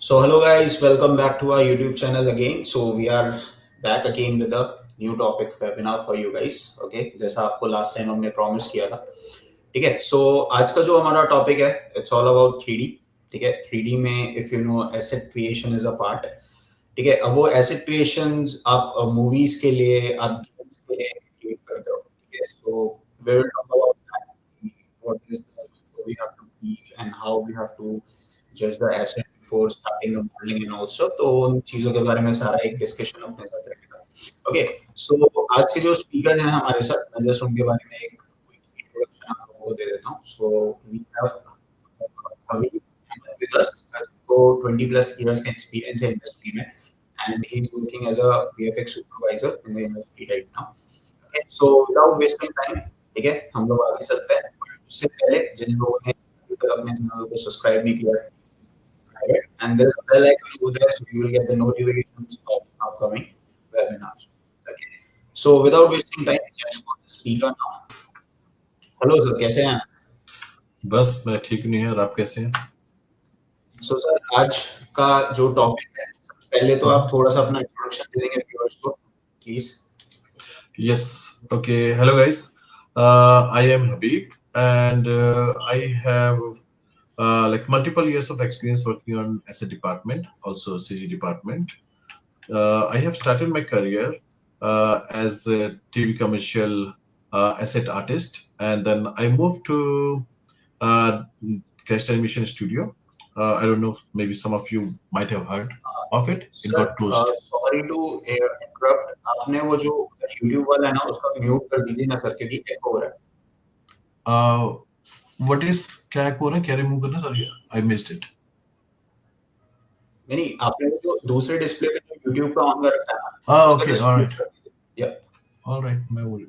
So hello guys, welcome back to our YouTube channel again. So we are back again with a new topic webinar for you guys. Okay, जैसा आपको last time हमने promise किया था. ठीक है. So आज का जो हमारा टॉपिक है, it's all about 3D. ठीक है. 3D में if you know asset creation is a part. ठीक है. अब वो asset creations आप movies के लिए, आप games के लिए create करते हो. ठीक है. So we will talk about that. What is the we have to be and how we have to judge the asset before starting the modeling and all stuff. तो उन चीजों के बारे में सारा एक डिस्कशन अपने साथ रखेगा. ओके, सो आज के जो स्पीकर हैं हमारे साथ, मैं जस्ट उनके बारे में एक इंट्रोडक्शन आप लोगों को दे देता हूँ. So we have Avi with us, को 20 plus years का experience है industry में, and he's working as a VFX supervisor in the industry right now. Okay, so without wasting time, ठीक है, हम लोग आगे चलते हैं. उससे पहले जिन लोगों ने अभी तक अपने चैनल को सब्सक्राइब नहीं किया, subscribe it, and there's a bell icon over there, so you will get the notifications of upcoming webinars. Okay, so without wasting time, let's go to the speaker now. Hello sir, कैसे हैं? बस मैं ठीक नहीं है. और आप कैसे हैं? So sir, आज का जो टॉपिक है, पहले तो आप थोड़ा सा अपना इंट्रोडक्शन दे देंगे व्यूअर्स को, please. Yes. Okay. Hello guys. I am Habib, and I have like multiple years of experience working on asset department, also CG department. I have started my career as a TV commercial asset artist, and then I moved to Crest Animation Studio. I don't know, maybe some of you might have heard of it. It got closed. Sorry to interrupt. आपने वो जो YouTube वाला है ना, उसका mute कर दीजिए ना सर, क्योंकि एको हो रहा है. What is क्या हो रहा है? क्या रिमूव करना? Sorry, I missed it. नहीं, आपने वो जो दूसरे डिस्प्ले पे जो YouTube का ऑन कर रखा है ना, Okay, just all mute right. कर दीजिए. Yeah. All right, मैं वो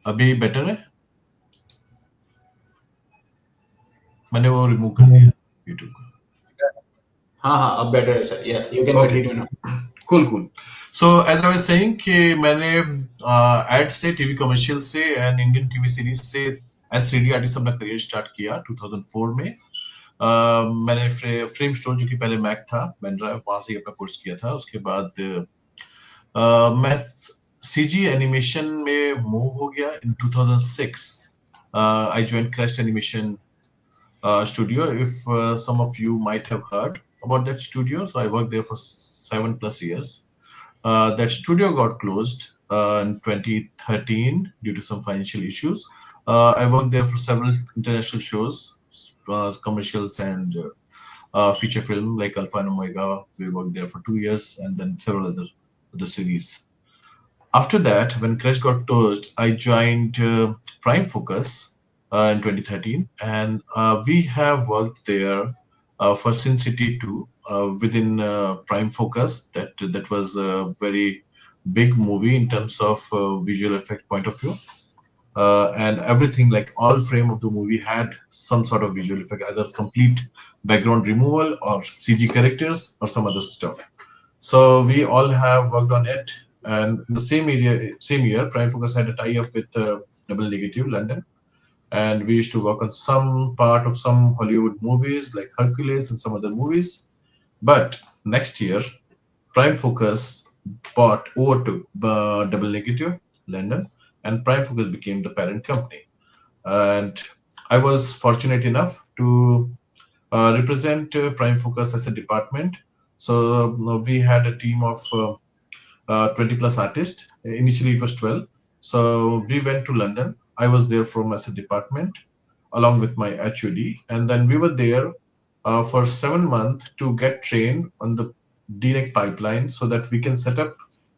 अभी बेटर है. मैंने वो रिमूव कर दिया YouTube को. हाँ, अब बेटर है sir. Yeah, you can continue now. Cool. So as I was saying कि मैंने एड से, टीवी कमर्शियल से एंड इंडियन टीवी सीरीज से एज 3D आर्टिस्ट अपना करियर स्टार्ट किया 2004 में. मैंने फ्रेम स्टोर, जो कि पहले मैक था, मैंने वहां से अपना कोर्स किया था. उसके बाद मैं सीजी एनिमेशन में मूव हो गया इन 2006. I joined Crest Animation studio. If some of you might have heard about that studio, so I worked there for 7+ years. That studio got closed in 2013 due to some financial issues. I worked there for several international shows, commercials and feature film like Alpha and Omega. We worked there for 2 years, and then several other series. After that, when Crest got closed, I joined Prime Focus in 2013, and we have worked there for Sin City 2 within Prime Focus. That was a very big movie in terms of visual effect point of view, and everything, like all frame of the movie had some sort of visual effect, either complete background removal or CG characters or some other stuff. So we all have worked on it. And in the same year, Prime Focus had a tie-up with Double Negative London, and we used to work on some part of some Hollywood movies like Hercules and some other movies. But next year, Prime Focus overtook Double Negative London, and Prime Focus became the parent company. And I was fortunate enough to represent Prime Focus as a department. So we had a team of 20+ artists. Initially, it was 12. So we went to London. I was there from as a department along with my HOD, and then we were there for 7 months to get trained on the DNEC pipeline so that we can set up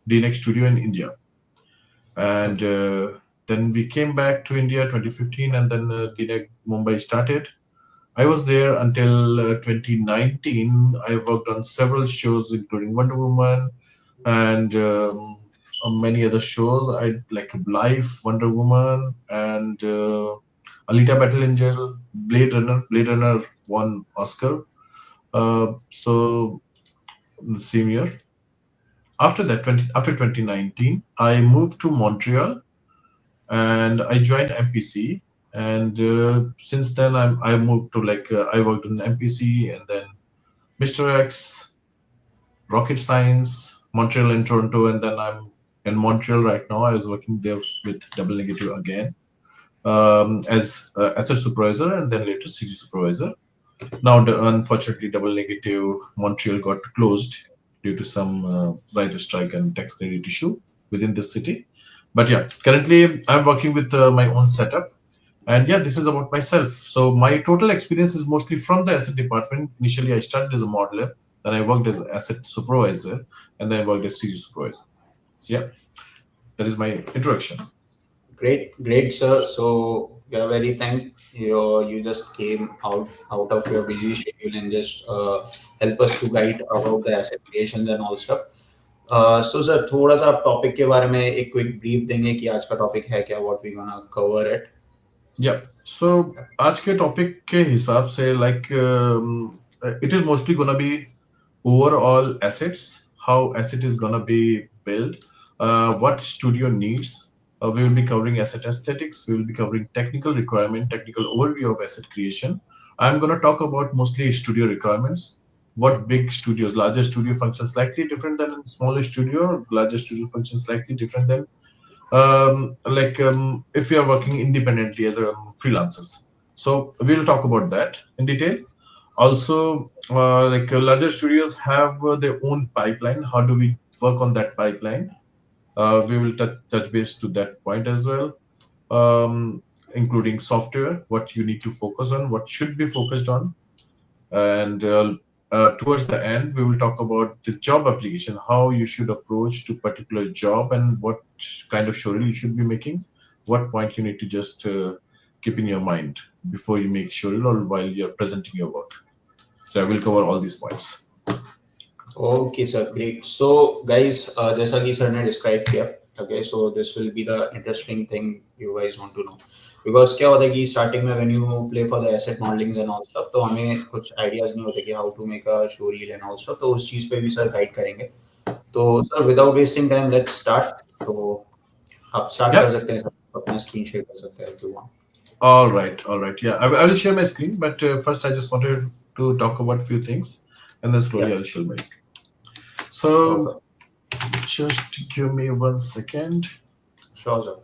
DNEC studio in India. And then we came back to India 2015, and then DNEC Mumbai started. I was there until 2019. I worked on several shows, including Wonder Woman and many other shows. I like Life, Wonder Woman, and Alita Battle Angel, Blade Runner. Blade Runner won Oscar. So the same year. After that, after 2019, I moved to Montreal, and I joined MPC. And since then, I moved to like I worked in MPC and then Mr. X, Rocket Science, Montreal and Toronto, and then I'm in Montreal right now. I was working there with Double Negative again as asset supervisor and then later CG supervisor. Now, unfortunately, Double Negative Montreal got closed due to some writer strike and tax credit issue within the city. But yeah, currently I'm working with my own setup. And yeah, this is about myself. So my total experience is mostly from the asset department. Initially, I started as a modeler, then I worked as asset supervisor, and then I worked as CG supervisor. So yeah, that is my introduction. Great, great, sir. So we are very thank you just came out of your busy schedule and just help us to guide about the asset creations and all stuff. So sir थोड़ा सा आप topic के बारे में एक quick brief देंगे कि आज का टॉपिक है क्या, what we gonna cover it. Yeah. So आज के टॉपिक के हिसाब से like it is mostly gonna be overall assets, how asset is gonna be built, what studio needs. We will be covering asset aesthetics. We will be covering technical requirement, technical overview of asset creation. I'm gonna talk about mostly studio requirements. What big studios, larger studio functions slightly different than smaller studio. Larger studio functions slightly different than if you are working independently as a freelancers. So we'll talk about that in detail. Also, larger studios have their own pipeline. How do we work on that pipeline? We will touch base to that point as well, including software, what you need to focus on, what should be focused on, and towards the end we will talk about the job application, how you should approach to particular job and what kind of showreel you should be making, what point you need to just keep in your mind before you make showreel or while you're presenting your work. So I will cover all these points. Okay sir, great. So guys, जैसा कि sir ने describe किया, okay, so this will be the interesting thing you guys want to know. Because क्या होता है कि starting में when you play for the asset modelings and all stuff, तो हमें कुछ आइडियाज नहीं होते कि how to make a show reel and all stuff, तो उस चीज पे भी सर गाइड करेंगे. तो sir without wasting time let's start. तो आप स्टार्ट कर Yeah. सकते हैं सर, अपना स्क्रीन शेयर कर सकते हैं if you want. All right. Yeah, I will share my screen, but first I just wanted to talk about a few things, and then Yeah, slowly I'll share my screen. sure So sir. just give me 1 second. Sure sir.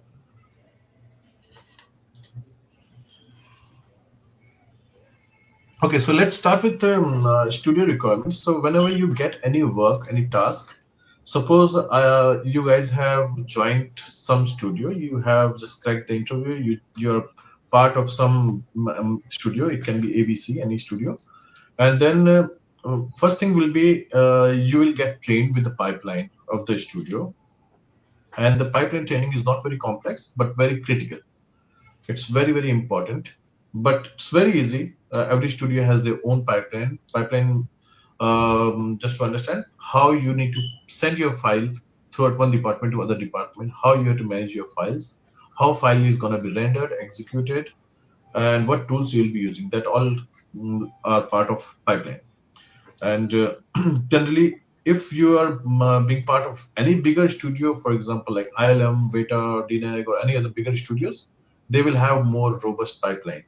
Okay, so let's start with the studio requirements. So whenever you get any work, any task, suppose you guys have joined some studio, you have just cracked the interview, you're part of some studio. It can be ABC, any studio, and then first thing will be you will get trained with the pipeline of the studio, and the pipeline training is not very complex but very critical. It's very, very important, but it's very easy. Every studio has their own pipeline, just to understand how you need to send your file throughout one department to other department, how you have to manage your files, how file is going to be rendered, executed, and what tools you'll be using. That all are part of pipeline. And generally, if you are being part of any bigger studio, for example like ILM, Veta, DNAG, or any other bigger studios, they will have more robust pipeline.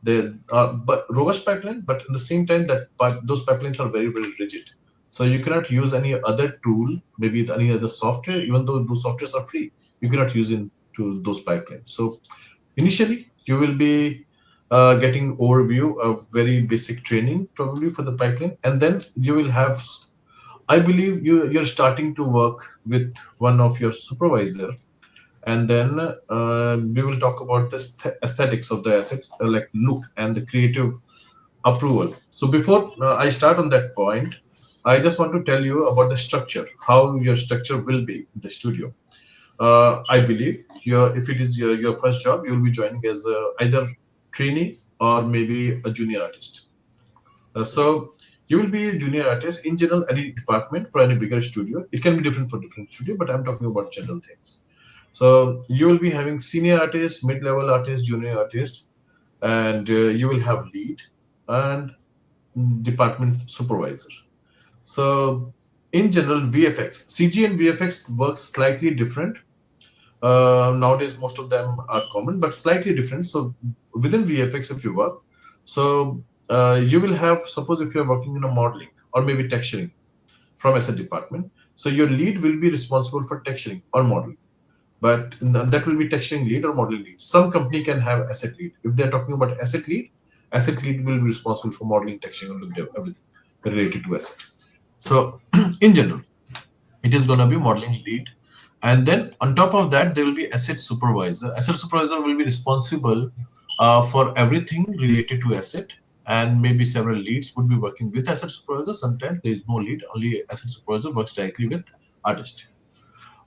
They but robust pipeline, but at the same time that those pipelines are very, very rigid. So you cannot use any other tool, maybe any other software, even though those softwares are free. You cannot use into those pipelines. So initially, you will be getting overview of very basic training probably for the pipeline, and then you will have. I believe you're starting to work with one of your supervisor, and then we will talk about the aesthetics of the assets, like look and the creative approval. So before I start on that point, I just want to tell you about the structure, how your structure will be in the studio. I believe if it is your first job, you will be joining as either trainee or maybe a junior artist. So you will be a junior artist in general, any department for any bigger studio. It can be different for different studio, but I'm talking about general things. So you will be having senior artist, mid-level artist, junior artist, and you will have lead and department supervisor. So in general, VFX, CG and VFX works slightly different. Nowadays, most of them are common, but slightly different. So within VFX, if you work, so you will have, suppose if you're working in a modeling or maybe texturing from asset department, so your lead will be responsible for texturing or modeling, but that will be texturing lead or modeling lead. Some company can have asset lead. If they're talking about asset lead will be responsible for modeling, texturing, and everything related to asset. So in general, it is going to be modeling lead, and then on top of that there will be asset supervisor will be responsible for everything related to asset, and maybe several leads would be working with asset supervisor. Sometimes there is no lead, only asset supervisor works directly with artist.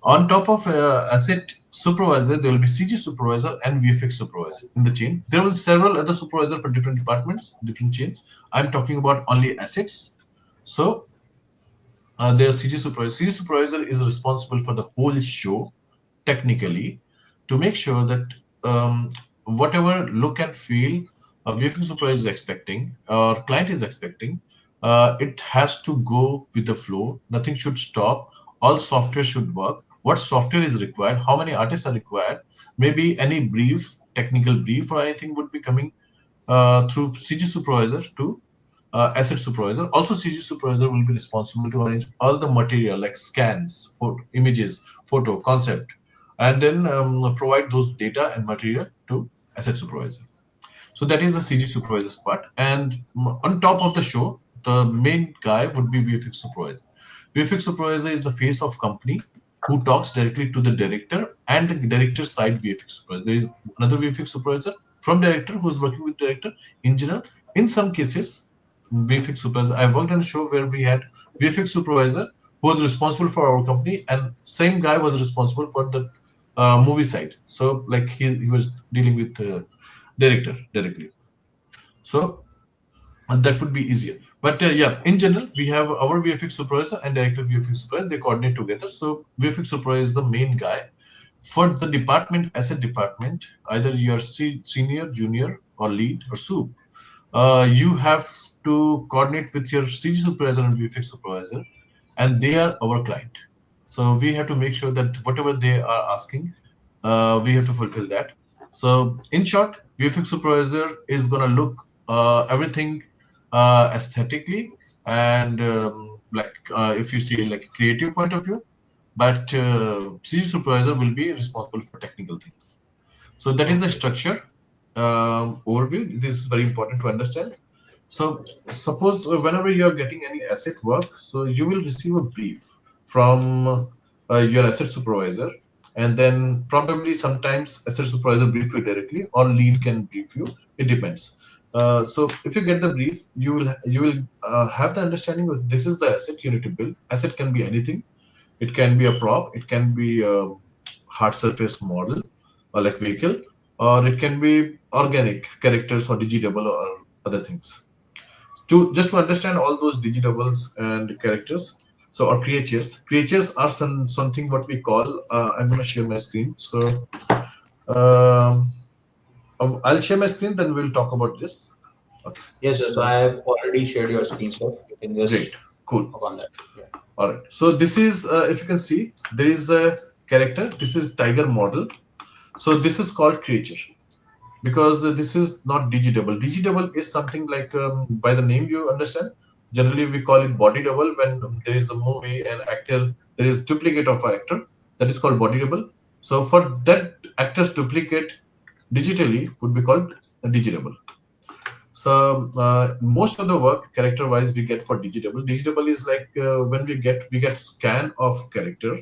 On top of asset supervisor, there will be CG supervisor and VFX supervisor in the chain. There will be several other supervisors for different departments, different chains. I'm talking about only assets. So there's CG supervisor. CG supervisor is responsible for the whole show, technically, to make sure that whatever look and feel a VFX supervisor is expecting or client is expecting, it has to go with the flow. Nothing should stop. All software should work. What software is required? How many artists are required? Maybe any brief, technical brief or anything would be coming through CG supervisor to asset supervisor. Also, CG supervisor will be responsible to arrange all the material like scans, photo, images, photo, concept, and then provide those data and material to asset supervisor. So that is the CG supervisor's part. And on top of the show, the main guy would be VFX supervisor. VFX supervisor is the face of company who talks directly to the director and the director side VFX supervisor. There is another VFX supervisor from director who is working with director in general. In some cases, VFX supervisor. I worked on a show where we had VFX supervisor who was responsible for our company, and same guy was responsible for the movie side. So like he was dealing with director directly. So and that would be easier. But yeah, in general, we have our VFX supervisor and director VFX supervisor. They coordinate together. So VFX supervisor is the main guy for the department, asset department. Either you are senior, junior, or lead or soup. You have to coordinate with your CG supervisor and VFX supervisor, and they are our client. So we have to make sure that whatever they are asking, we have to fulfill that. So in short, VFX supervisor is gonna look everything aesthetically and like if you see like creative point of view, but CG supervisor will be responsible for technical things. So that is the Okay. structure overview. This is very important to understand. So suppose whenever you are getting any asset work, so you will receive a brief from your asset supervisor, and then probably sometimes asset supervisor brief you directly or lead can brief you. It depends. So if you get the brief, you will have the understanding of this is the asset you need to build. Asset can be anything. It can be a prop. It can be a hard surface model or like vehicle, or it can be organic characters or digitable or other things. To just to understand all those digitables and characters, so or creatures are something what we call. I'm going to share my screen. So um, I'll share my screen, then we'll talk about this. Okay. Yes, sir. So I So have already shared your screen, sir. You can great, just cool. work on that. Yeah. All right. So this is, if you can see, there is a character. This is tiger model. So this is called creature because this is not digitable. Digitable is something like by the name you understand. Generally, we call it body double when there is a movie and actor, there is duplicate of an actor. That is called body double. So for that actor's duplicate digitally would be called a digitable. So most of the work character wise we get for digitable. Digitable is like when we get scan of character,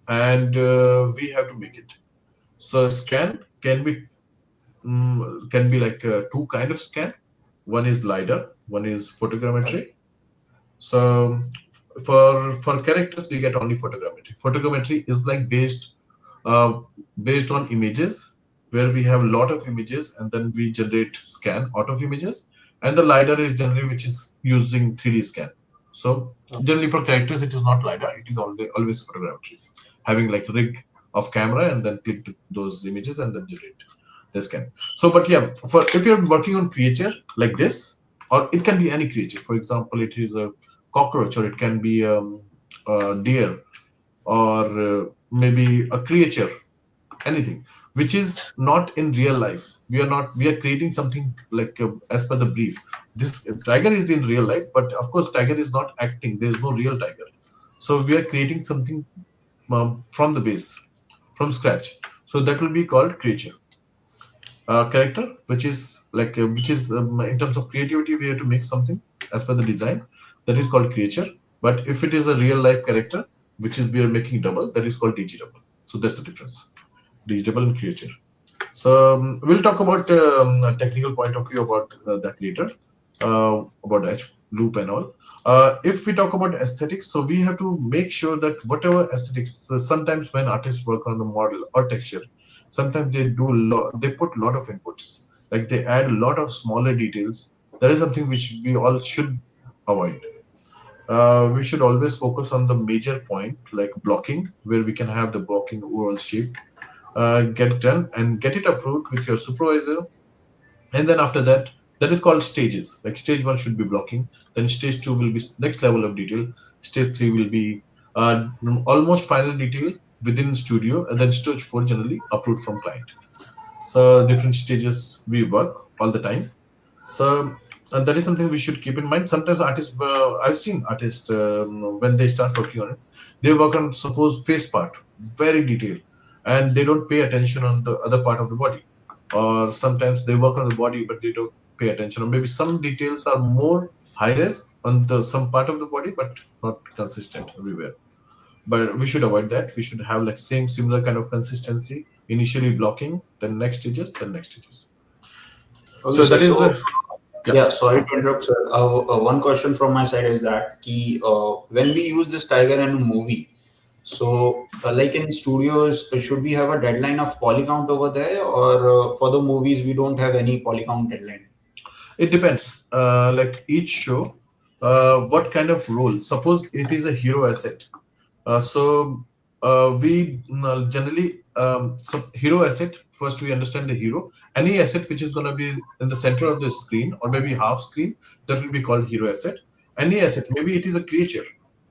and we have to make it. So scan can be like two kind of scan. One is lidar, one is photogrammetry. Okay. So for characters we get only photogrammetry. Photogrammetry is like uh, based on images, where we have a lot of images and then we generate scan out of images. And the lidar is generally which is using 3D scan. So Okay. generally for characters it is not lidar, it is always photogrammetry, having like rig of camera and then click those images and then generate the scan. So but yeah, for if you're working on creature like this, or it can be any creature. For example, it is a cockroach, or it can be a deer, or maybe a creature anything which is not in real life. We are creating something like as per the brief. This tiger is in real life, but of course tiger is not acting. There is no real tiger. So we are creating something from the base, from scratch. So that will be called creature. Character, which is in terms of creativity, we have to make something as per the design, that is called creature. But if it is a real life character, which is we are making double, that is called dg double. So that's the difference, dg double and creature. So we'll talk about a technical point of view about that later, about edge loop and all. If we talk about aesthetics, so we have to make sure that whatever aesthetics. So sometimes when artists work on the model or texture, sometimes they put a lot of inputs, like they add a lot of smaller details. That is something which we all should avoid. We should always focus on the major point, like blocking, where we can have the blocking overall shape get done and get it approved with your supervisor. And then after that, that is called stages. Like stage one should be blocking, then stage two will be next level of detail, stage three will be uh, almost final detail within studio, and then stage four generally approved from client. So different stages we work all the time. So that is something we should keep in mind. Sometimes artists, I've seen artists when they start working on it, they work on suppose face part, very detailed, and they don't pay attention on the other part of the body. Or sometimes they work on the body, but they don't pay attention. Or maybe some details are more high res on the some part of the body, but not consistent everywhere. But we should avoid that. We should have like same similar kind of consistency. Initially blocking, then next stages, then next stages. Okay, So sir. that is So, the yeah. yeah, sorry to interrupt, sir. One question from my side is that when we use this tiger in a movie, so like in studios, should we have a deadline of poly count over there, or for the movies we don't have any poly count deadline? It depends. Like each show, what kind of role? Suppose it is a hero asset. We generally so hero asset. First, we understand the hero. Any asset which is going to be in the center of the screen or maybe half screen, that will be called hero asset. Any asset, maybe it is a creature,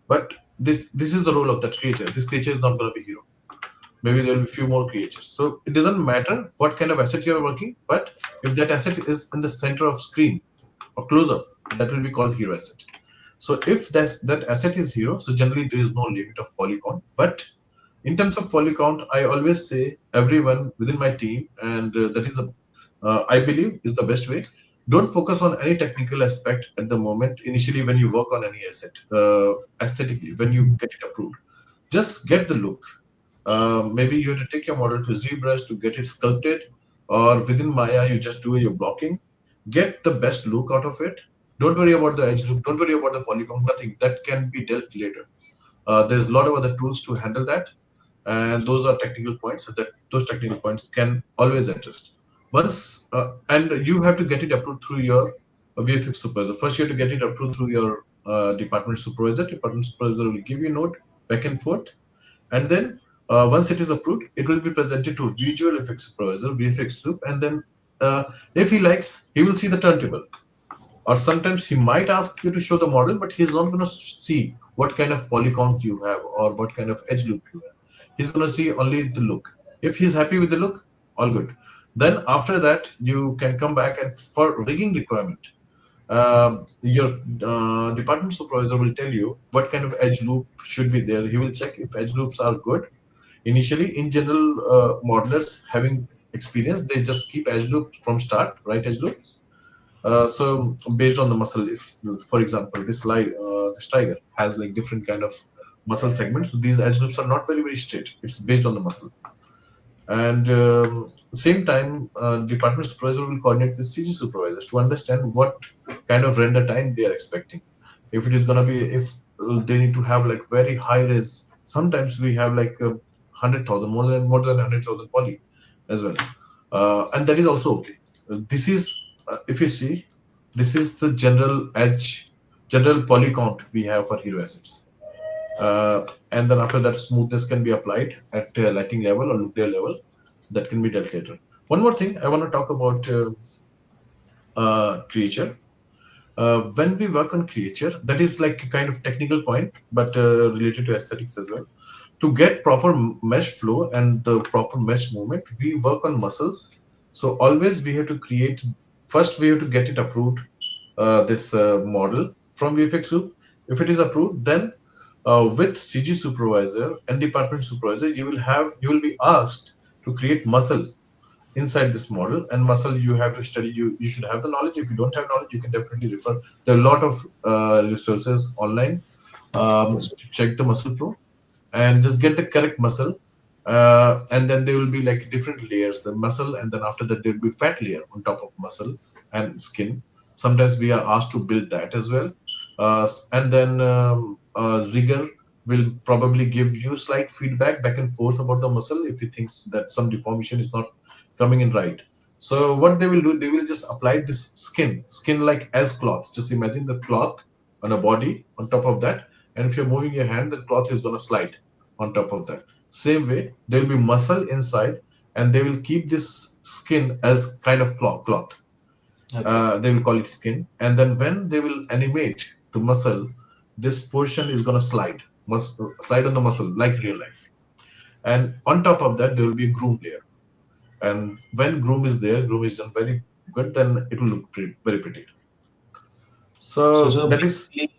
but this is the role of that creature. This creature is not going to be hero. Maybe there will be few more creatures. So it doesn't matter what kind of asset you are working, but if that asset is in the center of screen or close up, that will be called hero asset. So if that asset is hero, so generally there is no limit of polygon. But in terms of polygon, I always say everyone within my team, and that is I believe is the best way. Don't focus on any technical aspect at the moment. Initially, when you work on any asset, aesthetically, when you get it approved, just get the look. Maybe you have to take your model to ZBrush to get it sculpted, or within Maya, you just do your blocking. Get the best look out of it. Don't worry about the edge loop. Don't worry about the polygon. Nothing that can be dealt later. There's a lot of other tools to handle that, and those are technical points that those technical points can always adjust. Once and you have to get it approved through your VFX supervisor. First, you have to get it approved through your department supervisor. Department supervisor will give you a note back and forth, and then once it is approved, it will be presented to visual effects supervisor, VFX soup, and then if he likes, he will see the turntable. Or sometimes he might ask you to show the model, but he's not going to see what kind of polygon you have or what kind of edge loop you have. He's going to see only the look. If he's happy with the look, all good. Then after that, you can come back and for rigging requirement, your department supervisor will tell you what kind of edge loop should be there. He will check if edge loops are good. Initially, in general, modelers having experience, they just keep edge loops from start, right edge loops. So based on the muscle, if for example this tiger has like different kind of muscle segments, so these edge loops are not very straight. It's based on the muscle. And same time, department supervisor will coordinate with CG supervisors to understand what kind of render time they are expecting. If it is gonna be, if they need to have like very high res, sometimes we have like 100,000, more than 100,000 poly as well, and that is also okay. This is if you see, this is the general poly count we have for hero assets. And then after that, smoothness can be applied at lighting level or look level. That can be dealt later. One more thing I want to talk about creature. When we work on creature, that is like a kind of technical point, but related to aesthetics as well. to get proper mesh flow and the proper mesh movement, we work on muscles. So always we have to create, first we have to get it approved, this model from VFX Group. If it is approved, then with CG supervisor and department supervisor, you will be asked to create muscle inside this model. And muscle you have to study, you should have the knowledge. If you don't have knowledge, you can definitely refer. There are a lot of resources online Yes. to check the muscle flow and just get the correct muscle. And then there will be like different layers, the muscle, and then after that there will be fat layer on top of muscle and skin. Sometimes we are asked to build that as well. And then rigor will probably give you slight feedback back and forth about the muscle if he thinks that some deformation is not coming in right. So what they will do, they will just apply this skin like as cloth. Just imagine the cloth on a body on top of that, and if you're moving your hand, the cloth is going to slide on top of that. Same way, there will be muscle inside, and they will keep this skin as kind of cloth. Okay. They will call it skin, and then when they will animate the muscle, this portion is going to slide on the muscle like real life. And on top of that, there will be a groom layer. And when groom is there, groom is done very good, then it will look very pretty. So, So sir, that is basically,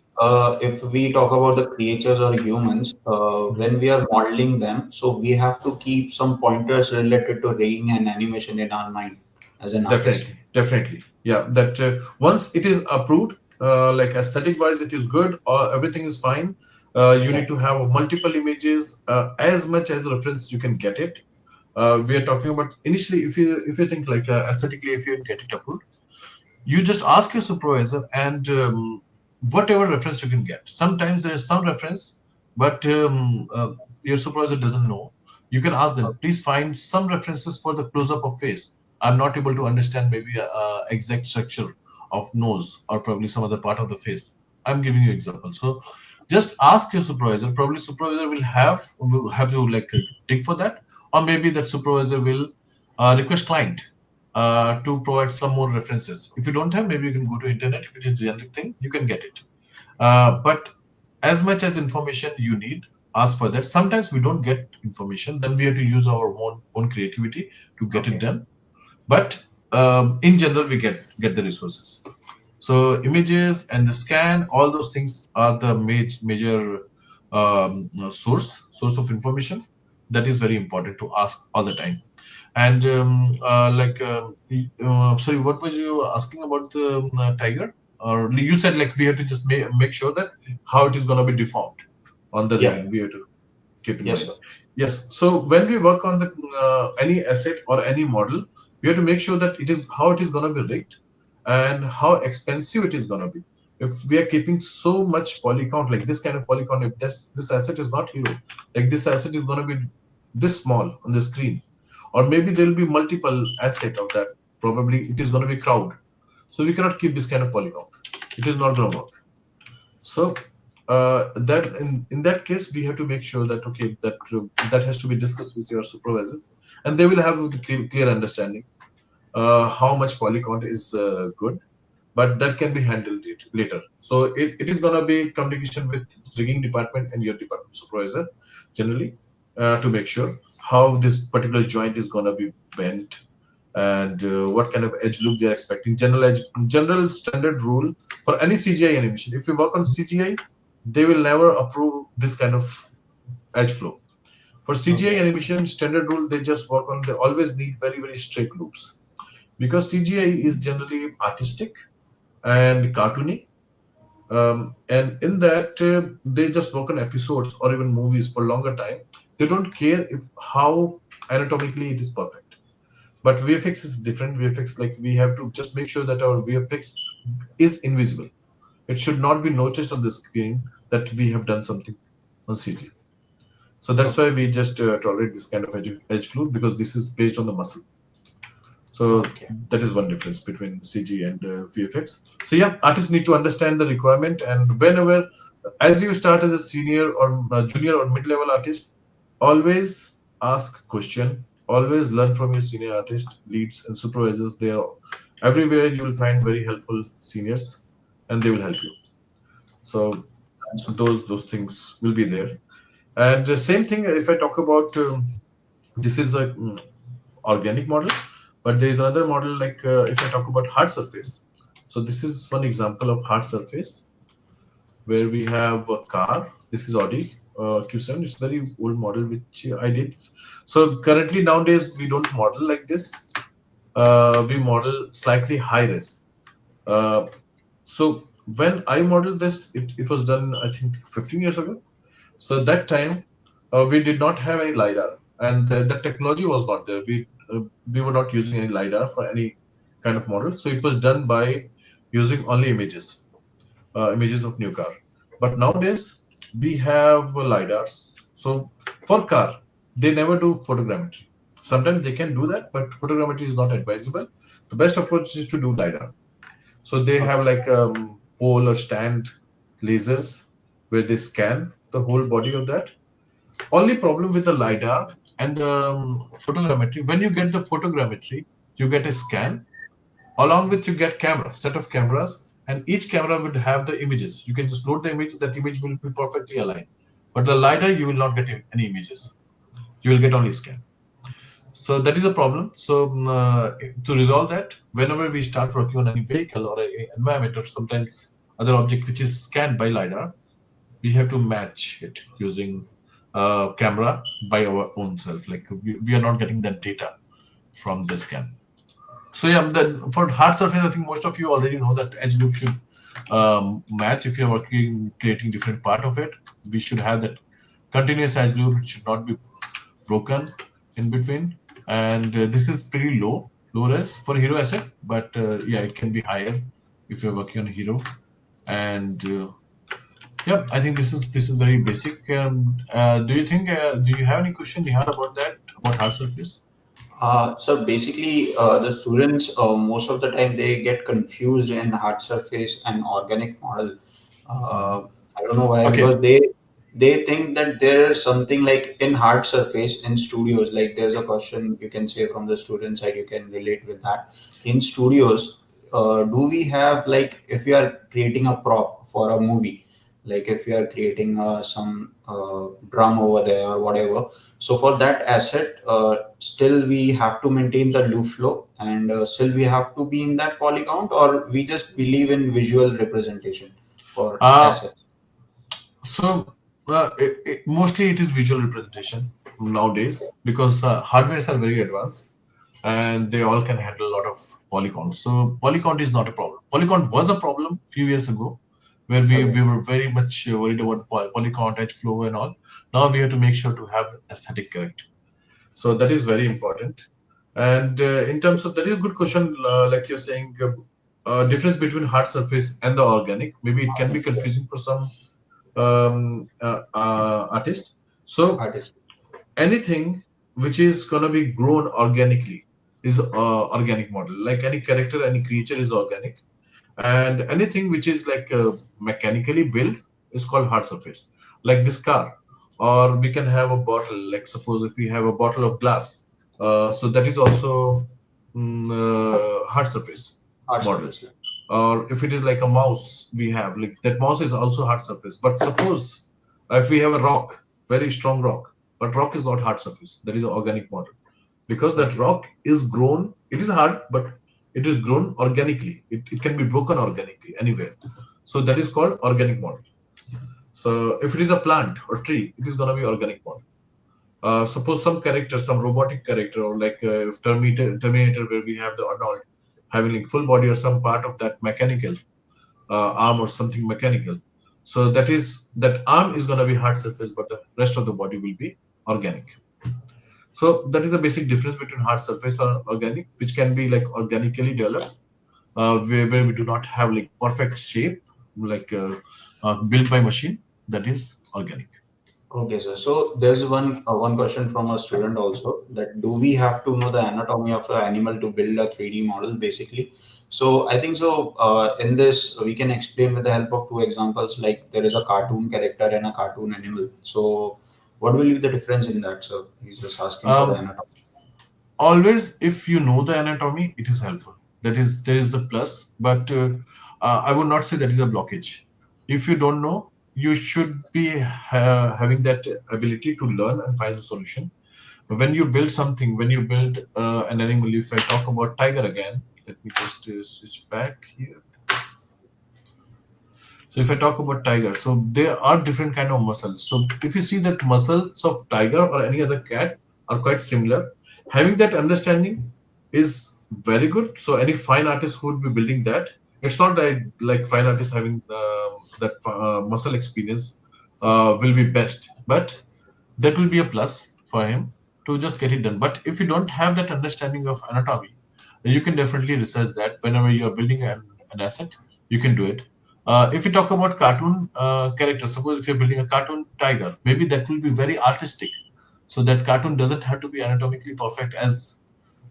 if we talk about the creatures or humans, when we are modeling them, so we have to keep some pointers related to rigging and animation in our mind as an artist. definitely, yeah. That once it is approved, like aesthetic wise, it is good or everything is fine. You Yeah. need to have multiple images, as much as reference you can get it. We are talking about initially, if you think like aesthetically, if you get it approved, you just ask your supervisor and whatever reference you can get. Sometimes there is some reference, but your supervisor doesn't know. You can ask them, Okay. please find some references for the close-up of face. I'm not able to understand maybe exact structure of nose or probably some other part of the face. I'm giving you example. So just ask your supervisor. Probably supervisor will have to like dig for that, or maybe that supervisor will request client to provide some more references. If you don't have, maybe you can go to internet. If it is a generic thing, you can get it. But as much as information you need, ask for that. Sometimes we don't get information, then we have to use our own creativity to get it Okay. done. But in general, we get the resources. So images and the scan, all those things are the major source of information. That is very important to ask all the time. And sorry, what was you asking about the tiger? Or you said like we have to just make sure that how it is going to be deformed on the Yeah. rigging. We have to keep in Yes, mind. sir. Yes. So when we work on the any asset or any model, we have to make sure that it is how it is going to be rigged and how expensive it is going to be. If we are keeping so much poly count, like this kind of poly count, if this asset is not hero, like this asset is going to be this small on the screen, or maybe there will be multiple asset of that. Probably it is going to be crowd. So we cannot keep this kind of poly count. It is not going to work. So that in that case, we have to make sure that okay, that has to be discussed with your supervisors, and they will have the clear understanding how much poly count is good, but that can be handled later. So it is going to be communication with rigging department and your department supervisor generally to make sure how this particular joint is going to be bent and what kind of edge loop they are expecting. General standard rule for any CGI animation. If you work on CGI, they will never approve this kind of edge flow. For CGI Okay. animation, standard rule they just work on. They always need very straight loops because CGI is generally artistic and cartoony. And in that, they just work on episodes or even movies for longer time. They don't care if how anatomically it is perfect. But VFX is different. VFX, like we have to just make sure that our VFX is invisible. It should not be noticed on the screen that we have done something on CG. So that's why Okay. we just tolerate this kind of edge fluid because this is based on the muscle. So Okay. that is one difference between CG and VFX. So yeah, artists need to understand the requirement, and whenever, as you start as a senior or junior or mid-level artist, always ask question. Always learn from your senior artist, leads, and supervisors. They are everywhere. You will find very helpful seniors, and they will help you. So those things will be there. And the same thing, if I talk about this is a organic model, but there is another model like if I talk about hard surface. So this is one example of hard surface where we have a car. This is Audi Q7. It's a very old model which I did. So currently nowadays we don't model like this. We model slightly high res. Uh, so when I modeled this, it was done I think 15 years ago. So at that time, we did not have any lidar, and the technology was not there. We were not using any lidar for any kind of model. So it was done by using only images, images of new car. But nowadays we have lidars. So for car, they never do photogrammetry. Sometimes they can do that, but photogrammetry is not advisable. The best approach is to do lidar. So they have Okay. like pole or stand lasers where they scan the whole body of that. Only problem with the lidar and photogrammetry. When you get the photogrammetry, you get a scan. Along with you get camera, set of cameras, and each camera would have the images. You can just load the image. That image will be perfectly aligned. But the lidar, you will not get any images. You will get only scan. So that is a problem. So to resolve that, whenever we start working on any vehicle or a environment or sometimes other object which is scanned by lidar, we have to match it using camera by our own self. Like we are not getting that data from the scan. So yeah, then for hard surface, I think most of you already know that edge loop should match. If you're working creating different part of it, we should have that continuous edge loop. It should not be broken in between. And this is pretty low res for hero asset, but yeah, it can be higher if you're working on hero. And yeah, I think this is very basic. Do you think do you have any question, Nihar, about that about hard surface? So basically, the students most of the time they get confused in hard surface and organic model. Hmm. I don't know why, Okay. because they think that there is something like in hard surface in studios. Like there's a question you can say from the student side, you can relate with that. In studios, do we have like if we are creating a prop for a movie, like if we are creating some drum over there or whatever, so for that asset, still we have to maintain the loop flow and still we have to be in that polygon, or we just believe in visual representation for Uh, assets. So mostly it is visual representation nowadays because hardwares are very advanced and they all can handle a lot of polygons. So polygon is not a problem. Polygon was a problem few years ago where Okay. we were very much worried about polygon, edge flow and all. Now we have to make sure to have the aesthetic correct. So that is very important. And in terms of that is a good question, like you're saying, difference between hard surface and the organic. Maybe it can be confusing for some artist. So Artist. anything which is gonna be grown organically is organic model. Like any character, any creature is organic, and anything which is like mechanically built is called hard surface. Like this car, or we can have a bottle. Like suppose if we have a bottle of glass, so that is also hard surface Art model. surface. Yeah. Or if it is like a mouse, we have like that mouse is also hard surface. But suppose if we have a rock, very strong rock, but rock is not hard surface, that is an organic model because that Okay. rock is grown. It is hard, but it is grown organically. It can be broken organically anywhere. So that is called organic model. So if it is a plant or tree, it is going to be organic model. Suppose some character, some robotic character, or like if Terminator, where we have the Arnold having like full body or some part of that mechanical arm or something mechanical. So that arm is going to be hard surface, but the rest of the body will be organic. So that is the basic difference between hard surface or organic, which can be like organically developed, where we do not have like perfect shape, like built by machine. That is organic. Okay, sir. So there's one question from a student also, that do we have to know the anatomy of an animal to build a 3D model, basically? So I think so. In this, we can explain with the help of two examples. Like there is a cartoon character and a cartoon animal. So what will be the difference in that, sir? He's just asking for the Um, anatomy. Always, if you know the anatomy, it is helpful. That is there is the plus, but I would not say that is a blockage. If you don't know, you should be having that ability to learn and find the solution. When you build something, when you build an animal, if I talk about tiger again, let me just switch back here. So if I talk about tiger, so there are different kind of muscles. So if you see that muscles of tiger or any other cat are quite similar, having that understanding is very good. So any fine artist who would be building that, it's not like fine artist having that muscle experience will be best, but that will be a plus for him to just get it done. But if you don't have that understanding of anatomy, you can definitely research that whenever you are building an asset, you can do it. If you talk about cartoon characters, suppose if you're building a cartoon tiger, maybe that will be very artistic. So that cartoon doesn't have to be anatomically perfect as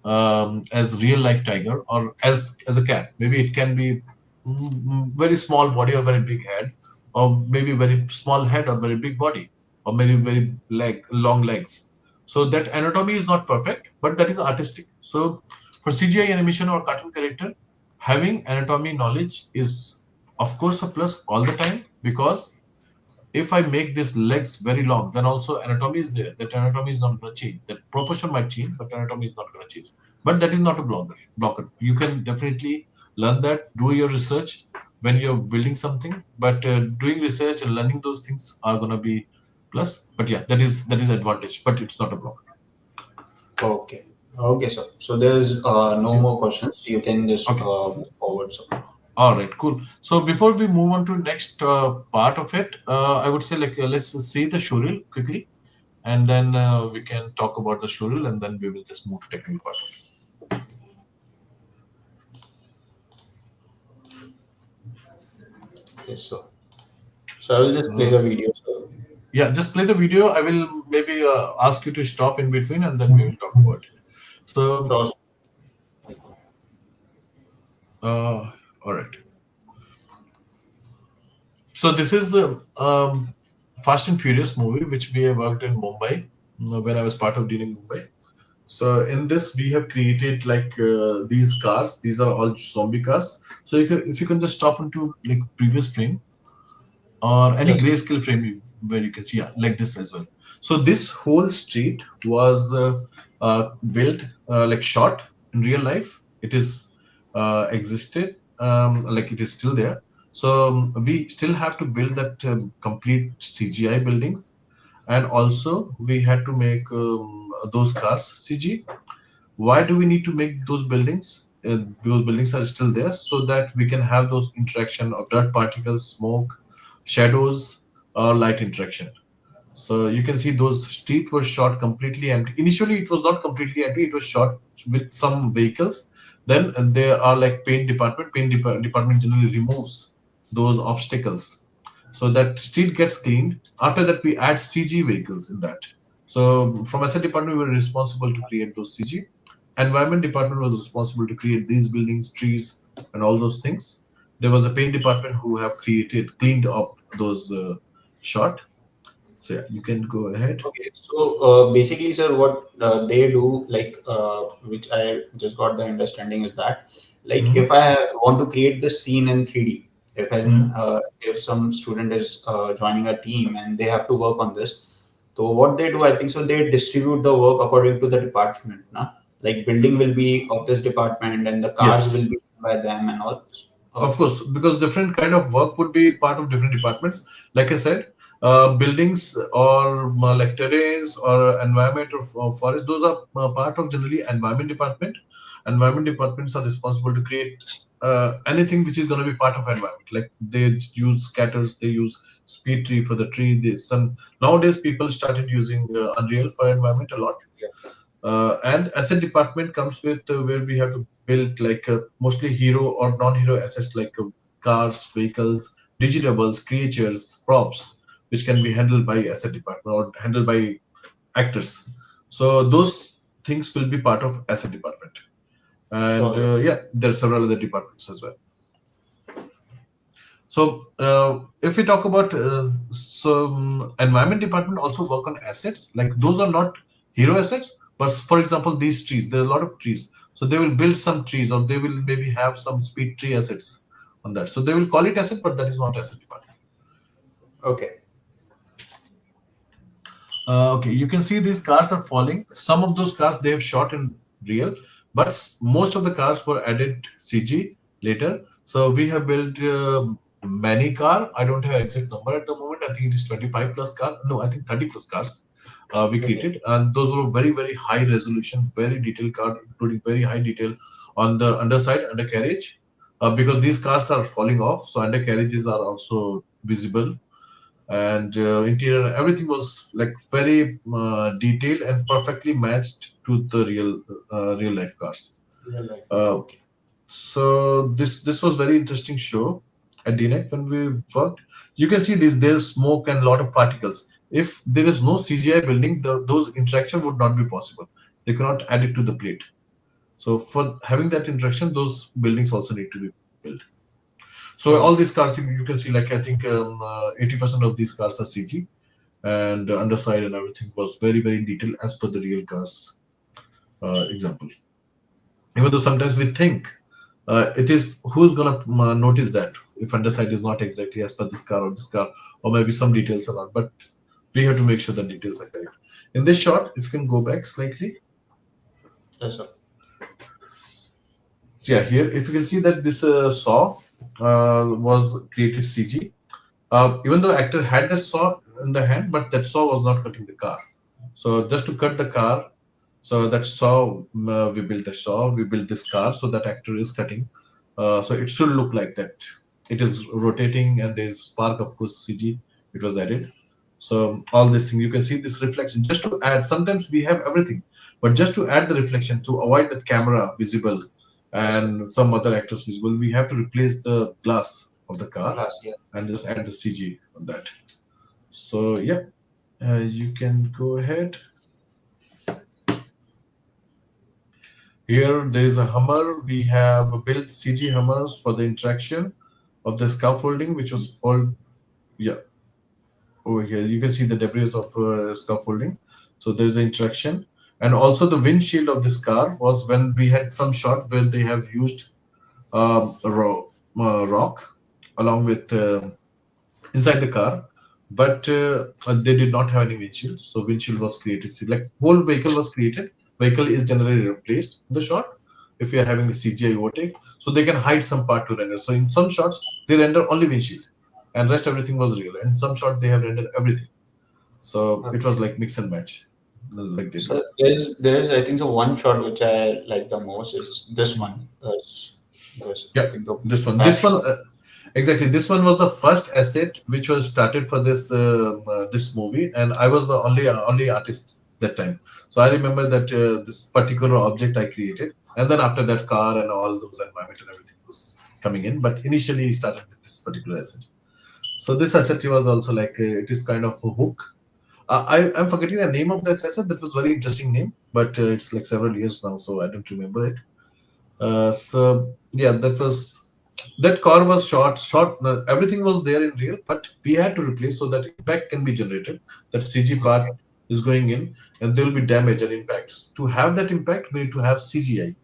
real life tiger or as a cat. Maybe it can be very small body or very big head, or maybe very small head or very big body, or maybe very long legs. So that anatomy is not perfect, but that is artistic. So for CGI animation or cartoon character, having anatomy knowledge is of course a plus all the time, because if I make these legs very long, then also anatomy is there. That anatomy is not going to change. That proportion might change, but anatomy is not going to change. But that is not a blocker. You can definitely learn that. Do your research when you're building something. But doing research and learning those things are going to be plus. But yeah, that is advantage. But it's not a blocker. Okay. Okay, sir. So there's no Yeah. more questions. You can just Okay. move forward, sir. All right. Cool. So before we move on to next part of it, I would say let's see the showreel quickly, and then we can talk about the showreel, and then we will just move to technical part of it. Yes, sir. So I will just play Uh, the video, sir. yeah, just play the video. I will maybe ask you to stop in between, and then we will talk about it. So, Sure. all right. So this is the Fast and Furious movie, which we have worked in Mumbai when I was part of dealing Mumbai. So in this, we have created like these cars. These are all zombie cars. So if you can just stop into like previous frame, or any Yes. grayscale frame where you can see, yeah, like this as well. So this whole street was built like shot in real life. It is existed, like it is still there. So we still have to build that complete CGI buildings, and also we had to make those cars CG. Why do we need to make those buildings? Those buildings are still there so that we can have those interaction of dirt particles, smoke, shadows, or light interaction. So you can see those streets were shot completely empty. Initially, it was not completely empty. It was shot with some vehicles. Then there are like paint department. Department generally removes those obstacles, so that street gets cleaned. After that, we add CG vehicles in that. So from asset department, we were responsible to create those CG. Environment department was responsible to create these buildings, trees, and all those things. There was a paint department who have cleaned up those shot. So yeah, you can go ahead. Okay, so basically, sir, what they do, like, which I just got the understanding is that, like, if Hmm. I want to create this scene in 3D, Hmm. if some student is joining a team and they have to work on this, so what they do, I think so, they distribute the work according to the department, na? Like, building will be of this department and the cars will Yes. be by them and all. Of Okay. course, because different kind of work would be part of different departments. Like I said, buildings or like terrains or environment or forest, those are part of generally environment department. Environment departments are responsible to create anything which is going to be part of environment. Like they use scatters, they use speed tree for the tree. Some nowadays people started using Unreal for environment a lot. Yeah. And asset department comes with where we have to build like mostly hero or non-hero assets like cars, vehicles, digitables, creatures, props, which can be handled by asset department or handled by actors. So those things will be part of asset department. And Sure, sir. yeah, there are several other departments as well. So if we talk about some environment department also work on assets, like those are not hero assets, but for example, these trees, there are a lot of trees. So they will build some trees or they will maybe have some speed tree assets on that. So they will call it asset, but that is not asset department. Okay. Okay, you can see these cars are falling. Some of those cars they have shot in real, but most of the cars were added CG later. So we have built many car. I don't have exact number at the moment. I think it is 25 plus car. No, I think 30 plus cars we Okay. created, and those were very very high resolution, very detailed car, including very high detail on the underside undercarriage. Because these cars are falling off, so undercarriages are also visible, and interior everything was like very detailed and perfectly matched to the real life cars. Real life. uh, Okay. so this was very interesting show at DNEC when we worked. You can see this, there's smoke and a lot of particles. If there is no CGI building, those interaction would not be possible. They cannot add it to the plate. So for having that interaction, those buildings also need to be built. So all Okay. these cars, you can see, like I think 80% of these cars are CG, and the underside and everything was very very detailed as per the real cars example. Even though sometimes we think it is who's gonna notice that if underside is not exactly as per this car, or maybe some details are not, but we have to make sure the details are correct. In this shot, if you can go back slightly, Yes, sir. so yeah, here if you can see that this saw was created CG. Even though actor had the saw in the hand, but that saw was not cutting the car. So just to cut the car, so that saw we built the saw, we built this car, so that actor is cutting. So it should look like that. It is rotating, and there is spark, of course, CG. It was added. So all this thing, you can see this reflection. Just to add, sometimes we have everything, but just to add the reflection to avoid that camera visible Yes, sir. and some other actors visible, we have to replace the glass of the car Glass. Yeah. and just add the CG on that. So yeah, you can go ahead. Here there is a Hummer. We have built CG Hummers for the interaction of the scaffolding, which was fold. Yeah, over here you can see the debris of scaffolding. So there is an interaction, and also the windshield of this car was when we had some shot where they have used rock along with inside the car, but they did not have any windshield. So windshield was created. See, like whole vehicle was created. Vehicle is generally replaced in the shot if you are having a CGI overtake, so they can hide some part to render. So in some shots they render only windshield, and rest everything was real. And some shot they have rendered everything. So it was Okay. like mix and match, like they did. So there's I think so one shot which I like the most is this one. There's I Yeah, think the this one. back This one shot. exactly. This one was the first asset which was started for this movie, and I was the only artist that time. So I remember that this particular object I created, and then after that, car and all those environment and everything was coming in. But initially, he started with this particular asset. So this asset was also like it is kind of a hook. I'm forgetting the name of that asset. That was very interesting name, but it's like several years now, so I don't remember it. So yeah, that car was short. Everything was there in real, but we had to replace so that impact can be generated. That CG part Okay. is going in, and there will be damage and impact. To have that impact, we need to have CGI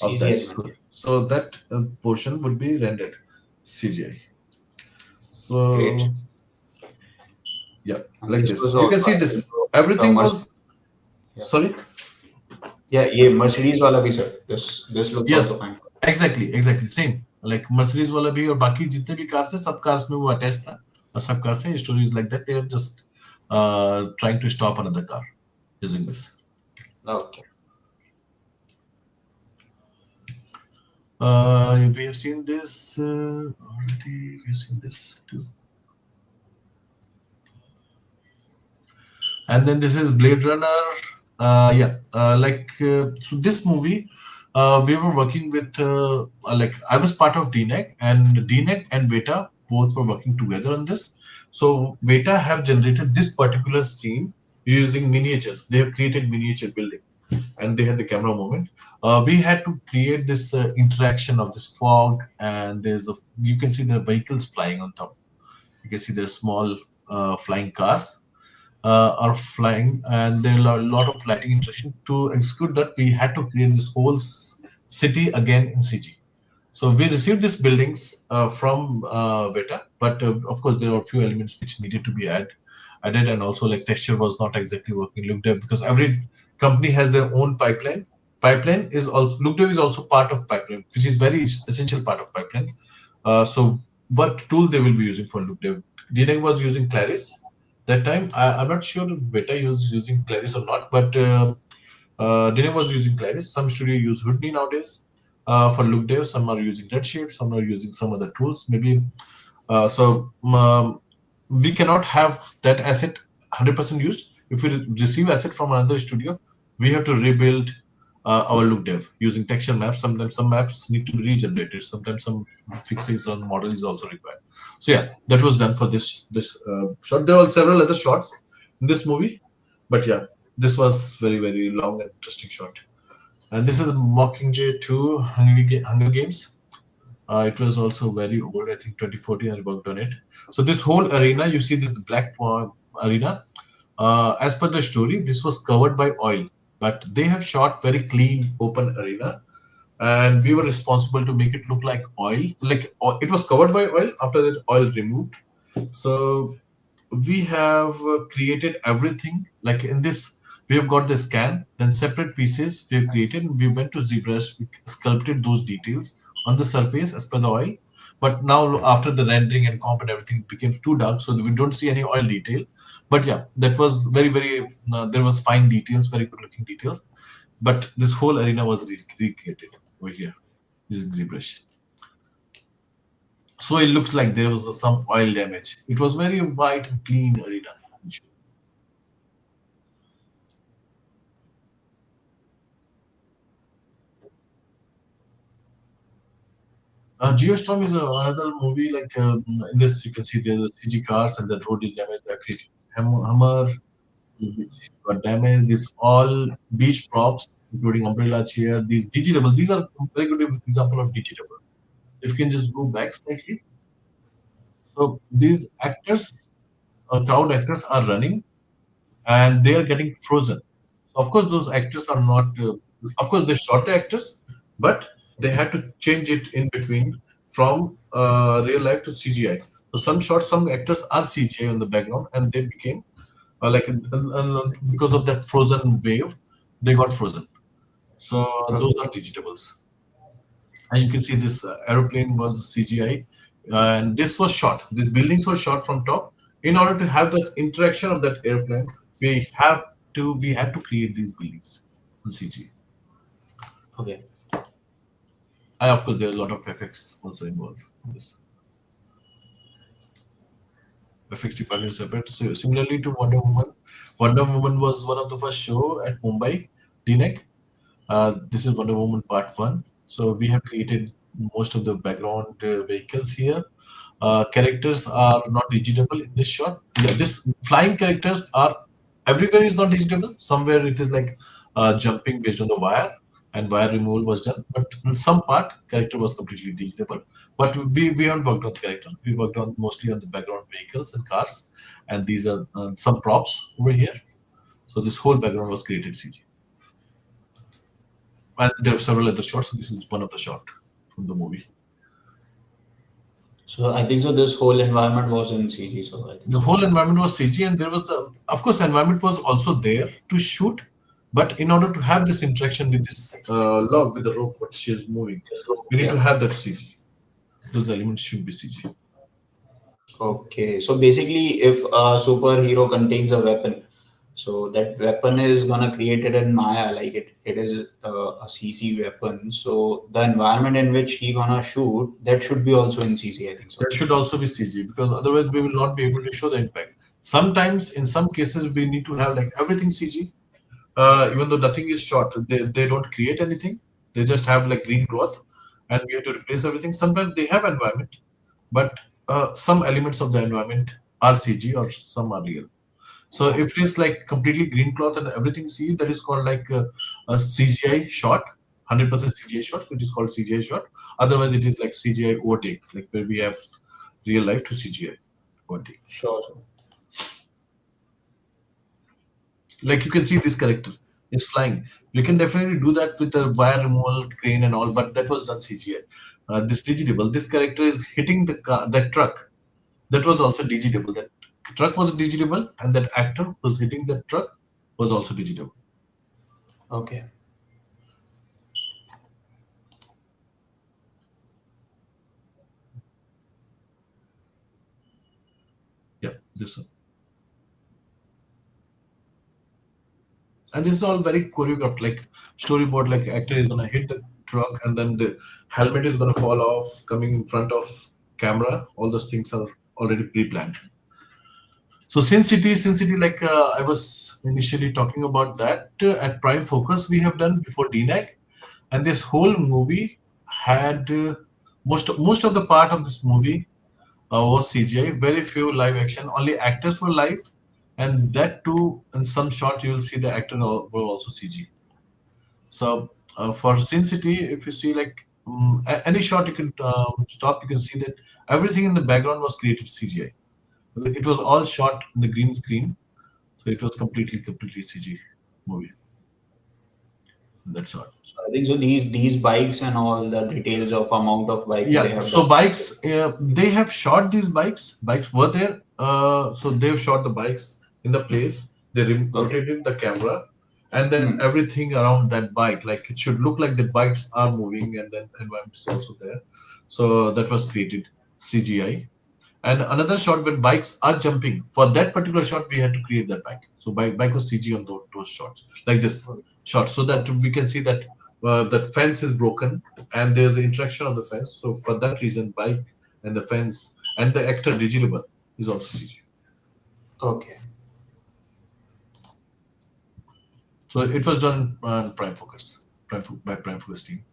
of CG that. element. So that portion would be rendered CGI. Great. So yeah, And like this this. was You all can see I this. think so, the Everything Mercedes. was Yeah. sorry. Yeah, ये Mercedes वाला भी sir. This looks also Yes, fine. exactly same. Like Mercedes वाला भी और बाकी जितने भी cars हैं, सब cars में वो attached था और सब cars हैं stories like that. They are just trying to stop another car using this. Okay. We have seen this already. We've seen this too. And then this is Blade Runner. So this movie, we were working with like I was part of DNEC, and DNEC and Veta both were working together on this. So Veta have generated this particular scene using miniatures. They have created miniature building, and they had the camera movement. We had to create this interaction of this fog, and you can see the vehicles flying on top. You can see there are small flying cars are flying, and there are a lot of lighting interaction. To execute that, we had to create this whole city again in CG. So we received these buildings from Veta, but of course there were a few elements which needed to be added, and also like texture was not exactly working. LookDev, because every company has their own pipeline. Pipeline is also LookDev is also part of pipeline, which is very essential part of pipeline. So what tool they will be using for LookDev? DNAG was using Claris that time. I'm not sure if Veta using Claris or not, but Dine was using Claris. Some studio use Houdini nowadays for look dev. Some are using Redshift. Some are using some other tools. Maybe we cannot have that asset 100% used. If we receive asset from another studio, we have to rebuild our look dev using texture maps. Sometimes some maps need to be regenerated. Sometimes some fixes on the model is also required. So yeah, that was done for this shot. There were several other shots in this movie, but yeah, this was very long and interesting shot. And this is Mockingjay 2 Hunger Games. It was also very old, I think 2014 I worked on it. So this whole arena, you see this black arena, as per the story, this was covered by oil, but they have shot very clean, open arena, and we were responsible to make it look like oil. Like it was covered by oil. After that, oil removed. So we have created everything. Like in this, we have got the scan, then separate pieces we have created. We went to ZBrush, we sculpted those details on the surface as per the oil. But now after the rendering and comp and everything it became too dark, so we don't see any oil detail. But yeah, that was very there was fine details, very good looking details. But this whole arena was recreated over here using ZBrush. So it looks like there was some oil damage. It was very white and clean arena. Geostorm is another movie. Like in this, you can see the CG cars and the road is damaged. They created Hammer, which got damaged. This all beach props, including umbrella chair. These digitable. These are very good example of digitable. If you can just go back slightly. So these actors, crowd actors, are running and they are getting frozen. So of course, those actors are not. Of course, they shot the actors, but they had to change it in between from real life to CGI. So some shots, some actors are CGI on the background, and they became because of that frozen wave, they got frozen. So those are digitables. And you can see this aeroplane was CGI, and this was shot. These buildings were shot from top. In order to have the interaction of that airplane, we had to create these buildings on CG. Okay. And of course, there are a lot of effects also involved in this. Effects department is separate. So similarly to Wonder Woman was one of the first show at Mumbai, DNEC. This is Wonder Woman Part 1. So we have created most of the background vehicles here. Characters are not digitable in this shot. Yeah, this flying characters are everywhere is not digitable. Somewhere it is like jumping based on the wire and wire removal was done. But in some part, character was completely digitable. But we haven't worked on the character. We worked on mostly on the background vehicles and cars. And these are some props over here. So this whole background was created CG. And there are several other shots. So this is one of the shot from the movie. So I think so. This whole environment was in CG. So I think The so. whole environment was CG, and there was, of course, the environment was also there to shoot. But in order to have this interaction with this log, with the rope, what she is moving, we need to Yeah. have that CG. Those elements should be CG. Okay. So basically, if a superhero contains a weapon, so that weapon is gonna create it in Maya, like it is a CC weapon. So the environment in which he gonna shoot, that should be also in CC. I think so. That should also be CG because otherwise we will not be able to show the impact. Sometimes, in some cases, we need to have like everything CG. Even though nothing is shot, they don't create anything. They just have like green growth, and we have to replace everything. Sometimes they have environment, but some elements of the environment are CG or some are real. So if it is like completely green cloth and everything CG, that is called like a CGI shot, 100% CGI shot, which is called CGI shot. Otherwise, it is like CGI overtake, like where we have real life to CGI overtake. Sure. Like you can see this character is flying. You can definitely do that with a wire removal crane and all, but that was done CGI. this digitable. This character is hitting the car, that truck. That was also digitable. That truck was digitable, and that actor who's hitting that truck was also digitable. Okay. Yeah, this one. And this is all very choreographed, like storyboard. Like actor is gonna hit the truck, and then the helmet is gonna fall off, coming in front of camera. All those things are already pre-planned. So Sin City, like I was initially talking about that at Prime Focus, we have done before DNAG, and this whole movie had most of the part of this movie was CGI. Very few live action. Only actors were live, and that too, in some shot you will see the actors were also CG. So for Sin City, if you see like any shot you can stop, you can see that everything in the background was created CGI. It was all shot in the green screen, so it was completely CG movie. That's all. So I think so. These bikes and all the details of amount of bike they Yeah. have done. So bikes, they have shot these bikes. Bikes were there. So they've shot the bikes in the place. They Okay. rotated the camera, and then Hmm. everything around that bike, like it should look like the bikes are moving, and then environment is also there. So that was created CGI. And another shot when bikes are jumping. For that particular shot, we had to create that bike. So bike was CG on those shots, like this Okay. shot, so that we can see that that fence is broken and there's the interaction of the fence. So for that reason, bike and the fence and the actor digitable is also CG. Okay. So it was done on Prime Focus, by Prime Focus team.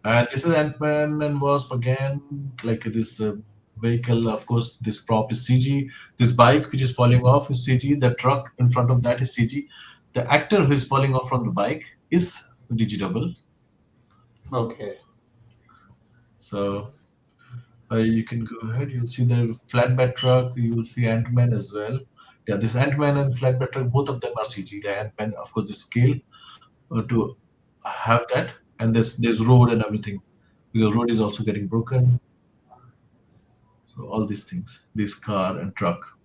And this is Ant-Man and Wasp again, like this vehicle, of course, this prop is CG. This bike which is falling off is CG. The truck in front of that is CG. The actor who is falling off from the bike is digitable. Okay. So you can go ahead. You'll see the flatbed truck. You will see Ant-Man as well. Yeah, this Ant-Man and flatbed truck, both of them are CG. The Ant-Man, of course, the scale to have that, and there's road and everything, because road is also getting broken. So all these things, this car and truck,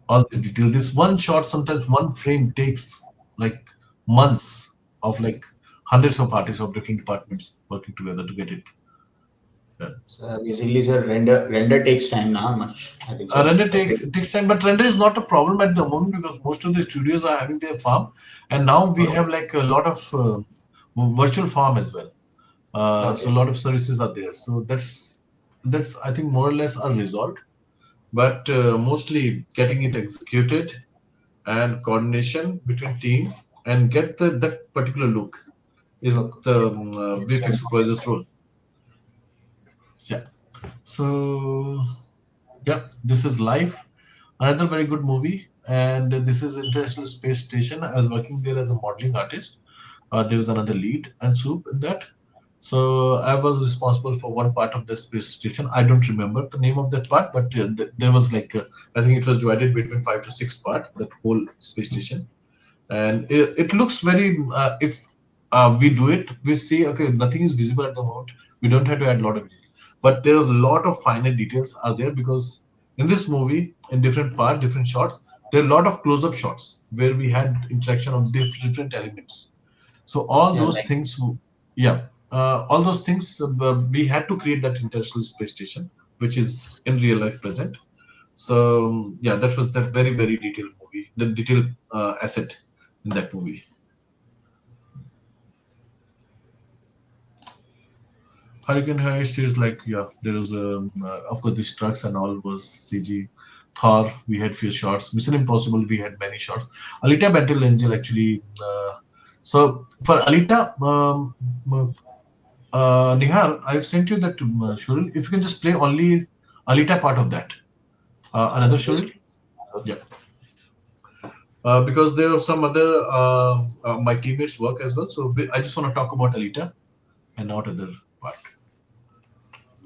all this detail. This one shot, sometimes one frame takes like months of like hundreds of artists of different departments working together to get it done. So basically, sir, render takes time now. Much I think so. Render The takes time, but render is not a problem at the moment because most of the studios are having their farm, and now we okay. have like a lot of virtual farm as well. So Okay. a lot of services are there. So that's I think more or less are resolved, but mostly getting it executed and coordination between team and get that particular look is Look. the It's VFX supervisor's role. Yeah. So yeah, this is live. Another very good movie, and this is International Space Station. I was working there as a modeling artist. There was another lead and soup in that. So I was responsible for one part of the space station. I don't remember the name of that part, but there was like I think it was divided between 5 to 6 part, that whole space station. And it looks very if we do it, we see okay, nothing is visible at the moment. We don't have to add a lot of details, but there are a lot of finer details are there because in this movie, in different part, different shots, there are a lot of close-up shots where we had interaction of different elements. So all Yeah, those like things, yeah, all those things we had to create that international space station, which is in real life present. So yeah, that was that very detailed movie, the detailed asset in that movie. Hurricane Heist is like yeah, there was of course these trucks and all was CG. Thor, we had few shots. Mission Impossible, we had many shots. Alita Battle Angel actually. So for Alita, Nihar, I've sent you that Shuril. If you can just play only Alita part of that. Another just Shuril? Yeah. Because there are some other my teammates work as well. So I just want to talk about Alita and not other part.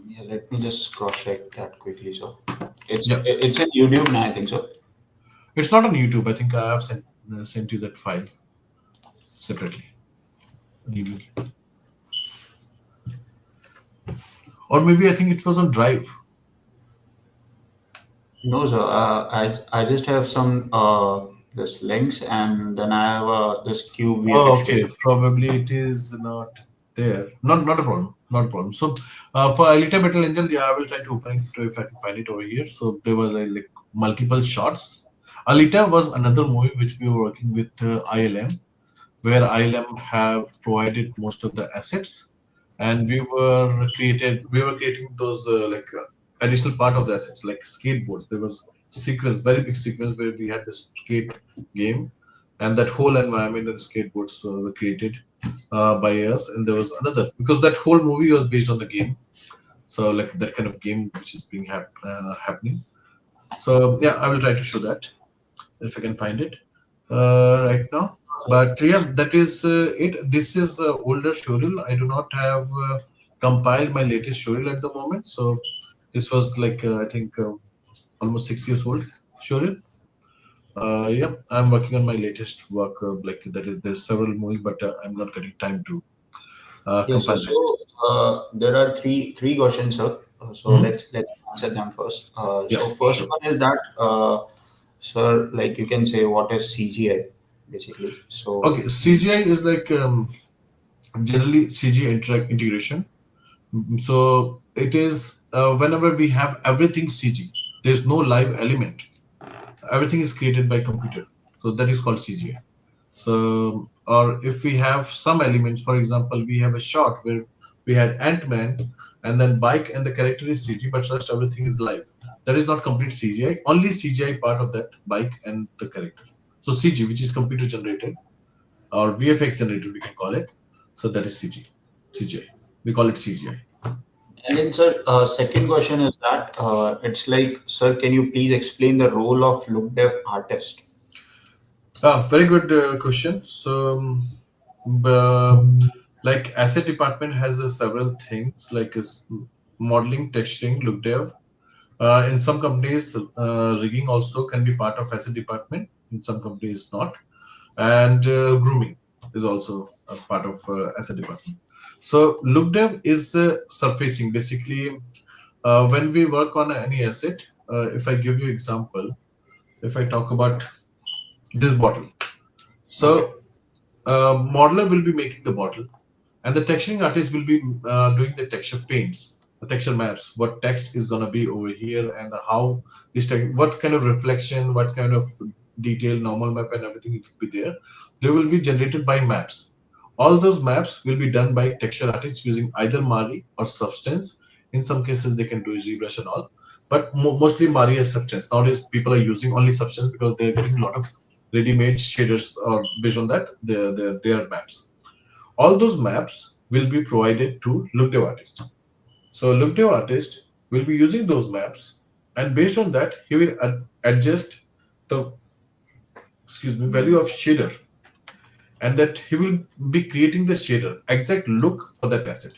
yeah, let me just cross check that quickly. So Yeah. it's in YouTube now. I think so. It's not on YouTube. I think I have sent you that file separately. An email. or maybe I think it was on Drive. No, sir. I just have some this links, and then I have this cube Oh, VFX okay. video. Probably it is not there. Not a problem. Not a problem. So for Alita Battle Angel, yeah, I will try to open it if I can find it over here. So there were like multiple shots. Alita was another movie which we were working with ILM, where ILM have provided most of the assets, and we were creating those additional part of the assets like skateboards. There was sequence, very big sequence where we had the skate game, and that whole environment and skateboards were created by us. And there was another, because that whole movie was based on the game, so like that kind of game which is being happening. So yeah, I will try to show that if I can find it right now. But yeah, that is it. This is older showreel. I do not have compiled my latest showreel at the moment. So this was like I think almost 6 years old showreel. Yeah, I'm working on my latest work. Like that is, there's several movies, but I'm not getting time to Yes, sir. compile them. So there are three questions, sir. So Mhm. let's answer them first. Yeah, So first sure. one is that, sir, like you can say what is CGI basically. So Okay, CGI is like generally CGI integration. So it is whenever we have everything CG, there's no live element. Everything is created by computer. So that is called CGI. So, or if we have some elements, for example, we have a shot where we had Ant-Man and then bike and the character is CG, but rest everything is live. That is not complete CGI. Only CGI part of that bike and the character. So CG, which is computer generated or VFX generated, we can call it. So that is CG, CGI. We call it CGI. and then, sir, second question is that it's like, sir, can you please explain the role of look dev artist? Very good question. So, uh, like asset department has several things like is modeling, texturing, look dev. In some companies, rigging also can be part of asset department. In some companies, not. And grooming is also a part of asset department. So, look dev is surfacing basically when we work on any asset. If I give you example, if I talk about this bottle. Okay. So modeler will be making the bottle, and the texturing artist will be doing the texture paints, the texture maps, what text is going to be over here, and how this what kind of reflection, what kind of detail, normal map, and everything will be there. They will be generated by maps. All those maps will be done by texture artists using either Mari or Substance. In some cases, they can do ZBrush and all, but mostly Mari is Substance. Nowadays, people are using only Substance because they're getting a lot of ready-made shaders, or based on that, their maps. All those maps will be provided to look-dev artist. So look-dev artist will be using those maps, and based on that, he will adjust the value of shader, and that he will be creating the shader exact look for that asset.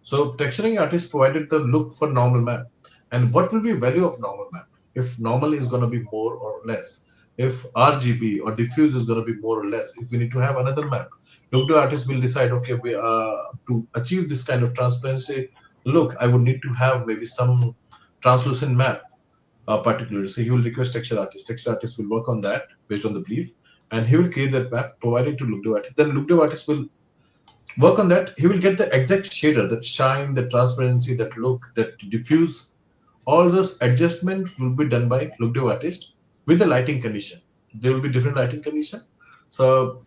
So texturing artist provided the look for normal map, and what will be value of normal map, if normal is going to be more or less, if RGB or diffuse is going to be more or less, if we need to have another map. Look, the artist will decide, okay, we to achieve this kind of transparency look, I would need to have maybe some translucent map particularly. So he will request texture artist. Texture artist will work on that based on the brief, and he will create that map, provide it to look artist. Then look artist will work on that. He will get the exact shader, that shine, the transparency, that look, that diffuse. All those adjustments will be done by look artist with the lighting condition. There will be different lighting condition. So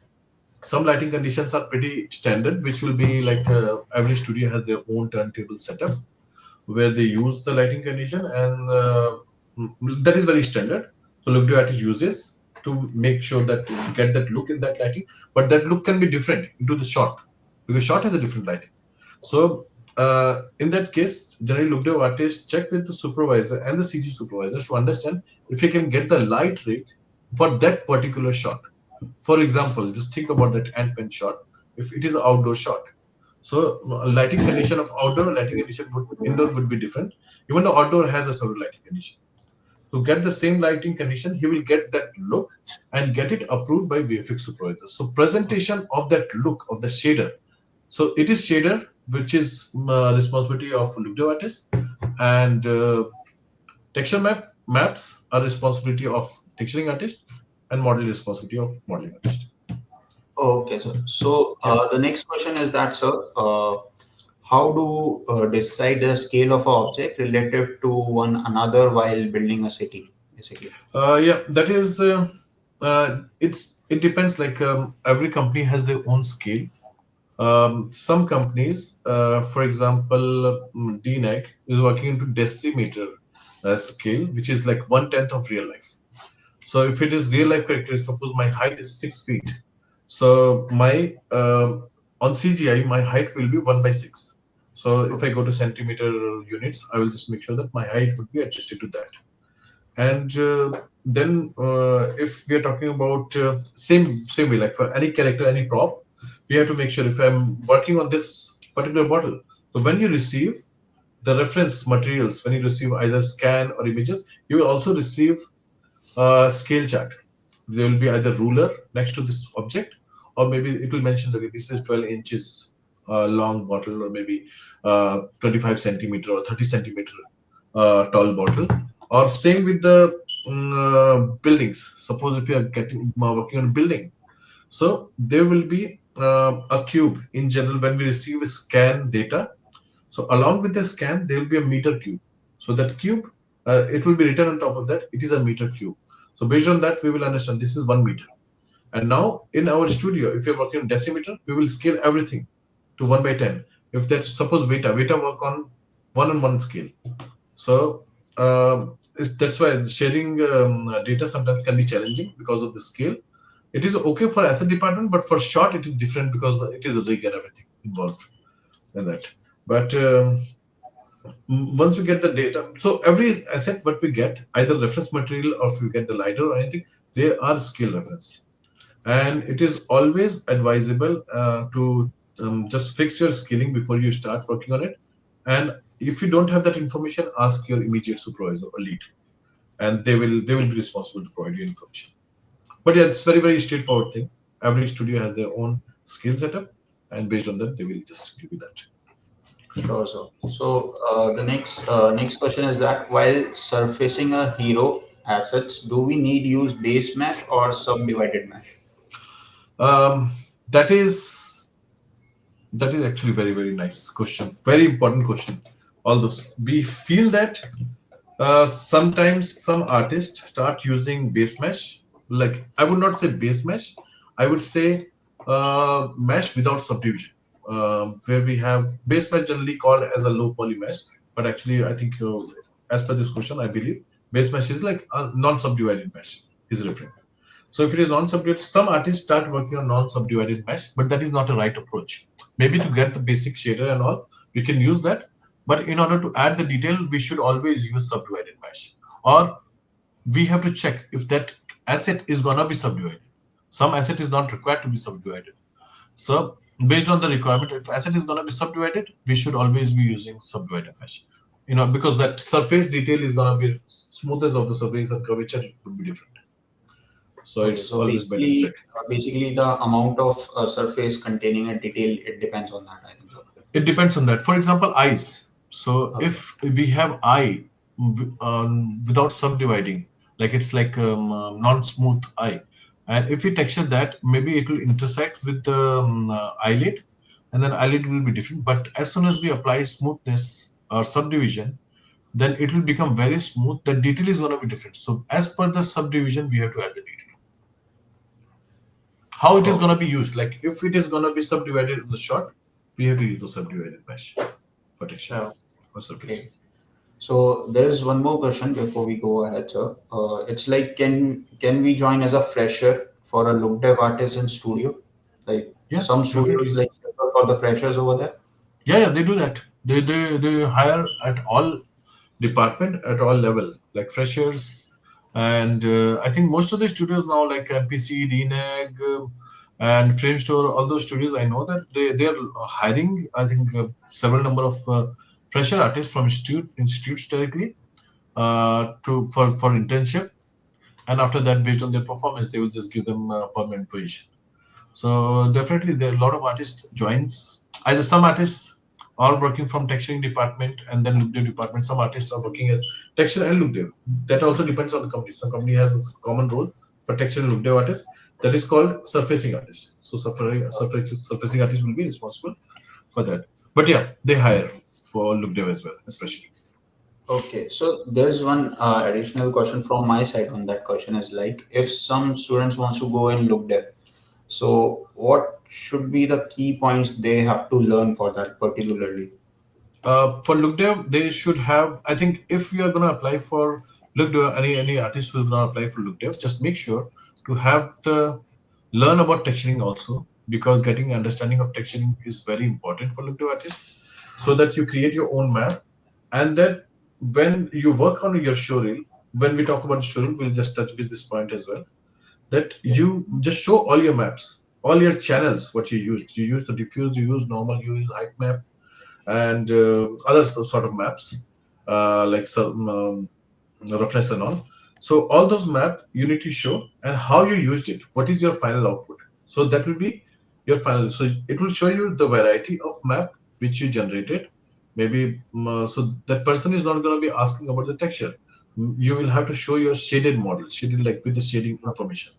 some lighting conditions are pretty standard, which will be like every studio has their own turntable setup where they use the lighting condition, and that is very standard. So look artist uses to make sure that you get that look in that lighting, but that look can be different into the shot because shot has a different lighting. So in that case, generally look artist check with the supervisor and the CG supervisors to understand if he can get the light rig for that particular shot. For example, just think about that Ant-Man shot. If it is an outdoor shot, so lighting condition of outdoor, lighting condition would indoor would be different. Even the outdoor has a several lighting condition. To get the same lighting condition, he will get that look and get it approved by VFX supervisor. So presentation of that look of the shader. So it is shader. which is responsibility of look artist, and texture maps are responsibility of texturing artist, and model responsibility of modeling artist. Okay, sir. So Yeah. the next question is that, sir, how do decide the scale of an object relative to one another while building a city, basically? Yeah, that is. It depends. Like every company has their own scale. Some companies, for example, DNEG is working into decimeter scale, which is like 1/10 of real life. So if it is real life characteristics, suppose my height is 6 feet, so my on CGI my height will be 1/6. So if I Okay. go to centimeter units, I will just make sure that my height would be adjusted to that. And then if we are talking about same way, like for any character, any prop, we have to make sure if I'm working on this particular bottle. So when you receive the reference materials, when you receive either scan or images, you will also receive scale chart. There will be either ruler next to this object, or maybe it will mention that this is 12 inches long bottle, or maybe 25 centimeter or 30 centimeter tall bottle. Or same with the buildings. Suppose if you are getting working on a building, so there will be a cube in general when we receive scan data. So along with the scan, there will be a meter cube. So that cube, it will be written on top of that. It is a meter cube. So based on that, we will understand this is 1 meter. And now in our studio, if you're working on decimeter, we will scale everything to 1/10. If that's suppose Veta work on 1 on 1 scale. So that's why sharing data sometimes can be challenging because of the scale. It is okay for asset department, but for short it is different because it is a rig and everything involved in that. But once we get the data, so every asset what we get, either reference material or if we get the lidar or anything, they are scale reference, and it is always advisable to just fix your scaling before you start working on it. And if you don't have that information, ask your immediate supervisor or lead, and they will be responsible to provide you information. But yeah, it's very straightforward thing. Every studio has their own skill setup, and based on that, they will just give you that. Sure, sir. So the next question is that while surfacing a hero assets, do we need use base mesh or subdivided mesh? Um, that is that is actually very nice question. Very important question. All those we feel that sometimes some artists start using base mesh. Like I would not say base mesh. I would say mesh without subdivision. Where we have base mesh generally called as a low poly mesh, but actually I think as per this question, I believe base mesh is like a non-subdivided mesh is referring. So if it is non-subdivided, some artists start working on non-subdivided mesh, but that is not a right approach. Maybe to get the basic shader and all, we can use that. But in order to add the detail, we should always use subdivided mesh. Or we have to check if that asset is gonna be subdivided. Some asset is not required to be subdivided. So based on the requirement, if asset is gonna be subdivided, we should always be using subdivided mesh. Because that surface detail is gonna be smoothness of the surface and curvature would be different. So Okay, it's so always better to check. basically the amount of surface containing a detail, it depends on that, I think so. It depends on that. For example, eyes. So Okay. if we have eye without subdividing, like it's like non-smooth eye, and if we texture that, maybe it will intersect with the eyelid, and then eyelid will be different. But as soon as we apply smoothness or subdivision, then it will become very smooth. The detail is going to be different. So as per the subdivision, we have to add the detail. How it is Okay. going to be used? Like if it is going to be subdivided in the shot, we have to use the subdivided mesh for texture Sure. or surfacing. Okay. So there is one more question before we go ahead, sir. It's like, can we join as a fresher for a look dev artist in studio? Like Yeah, some definitely. studios like for the freshers over there. Yeah, they do that. They hire at all department at all level, like freshers, and I think most of the studios now, like MPC, DNEG, and Frame Store, all those studios, I know that they are hiring. I think several number of fresher artists from institutes directly to for internship, and after that, based on their performance, they will just give them a permanent position. So definitely, there are a lot of artists joins. Either some artists are working from texturing department and then look dev department. Some artists are working as texture and look dev. That also depends on the company. Some company has a common role for texture and look dev artists, that is called surfacing artist. So surfacing artist will be responsible for that. But yeah, they hire for look dev as well, especially. Okay, so there's one additional question from my side on that question is like if some students wants to go and look dev, so what should be the key points they have to learn for that particularly? For look dev, they should have. I think if you are gonna apply for look dev, any artist who is gonna apply for look dev, just make sure to have the learn about texturing also, because getting understanding of texturing is very important for look dev artists, so that you create your own map, and then when you work on your showreel, when we talk about showreel, we'll just touch with this point as well, that Yeah. you just show all your maps, all your channels, what you used. You use the diffuse, you use normal, you use height map, and other sort of maps, like some roughness and all. So all those map you need to show, and how you used it. What is your final output? So that will be your final. So it will show you the variety of map which you generated. Maybe so that person is not going to be asking about the texture. You will have to show your shaded model, shaded like with the shading information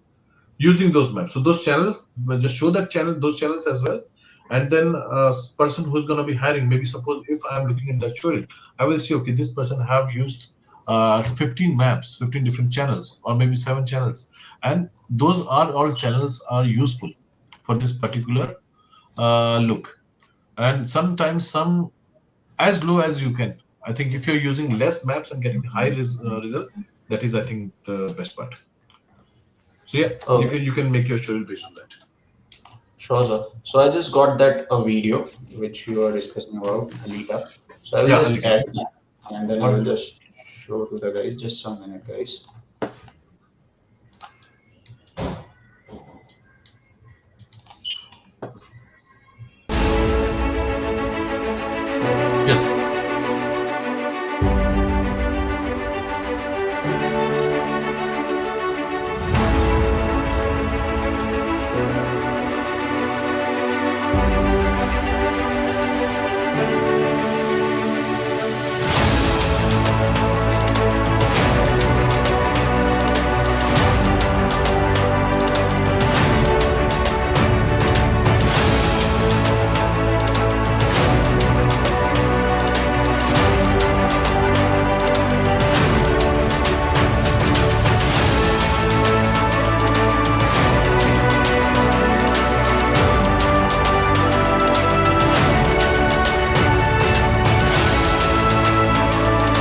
using those maps. So those channel, just show that channel, those channels as well. And then person who's going to be hiring, maybe suppose if I'm looking at that tutorial, I will see, okay, this person have used 15 maps, 15 different channels, or maybe 7 channels. And those are all channels are useful for this particular look. And sometimes some as low as you can. I think if you're using less maps and getting high result, that is, I think, the best part. So yeah, Okay, you can make your tutorial based on that. sure, sir. So I just got that a video which you are discussing about Alita. So I will Yeah, just Alita. add that and then I will Okay. just show to the guys. Just a minute, guys. Yes.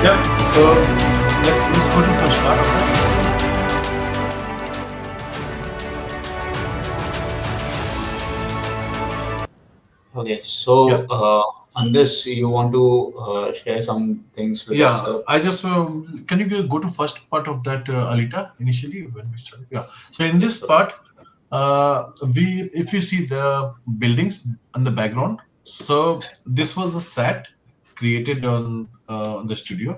Yeah. So let's go to the start of that. Okay, so Yeah. on this, you want to share some things with us, Yeah, sir? I just can you go to first part of that, Alita, initially when we started? Yeah. So in this So, part, we if you see the buildings on the background, so this was a set created on the studio,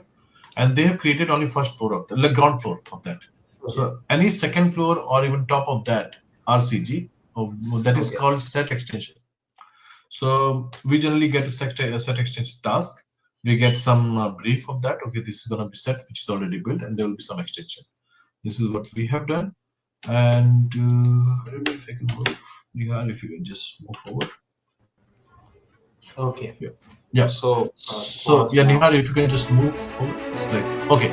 and they have created only first floor of the ground floor of that. okay, So any second floor or even top of that are CG. That is okay, called set extension. So we generally get a set extension task. We get some brief of that. Okay, this is going to be set, which is already built, and there will be some extension. This is what we have done. And I don't know if I can move. Yeah, if you can just move forward. okay. Yeah. Yeah. So, So pause yeah, now. Nihar, if you can just move forward. It's like okay.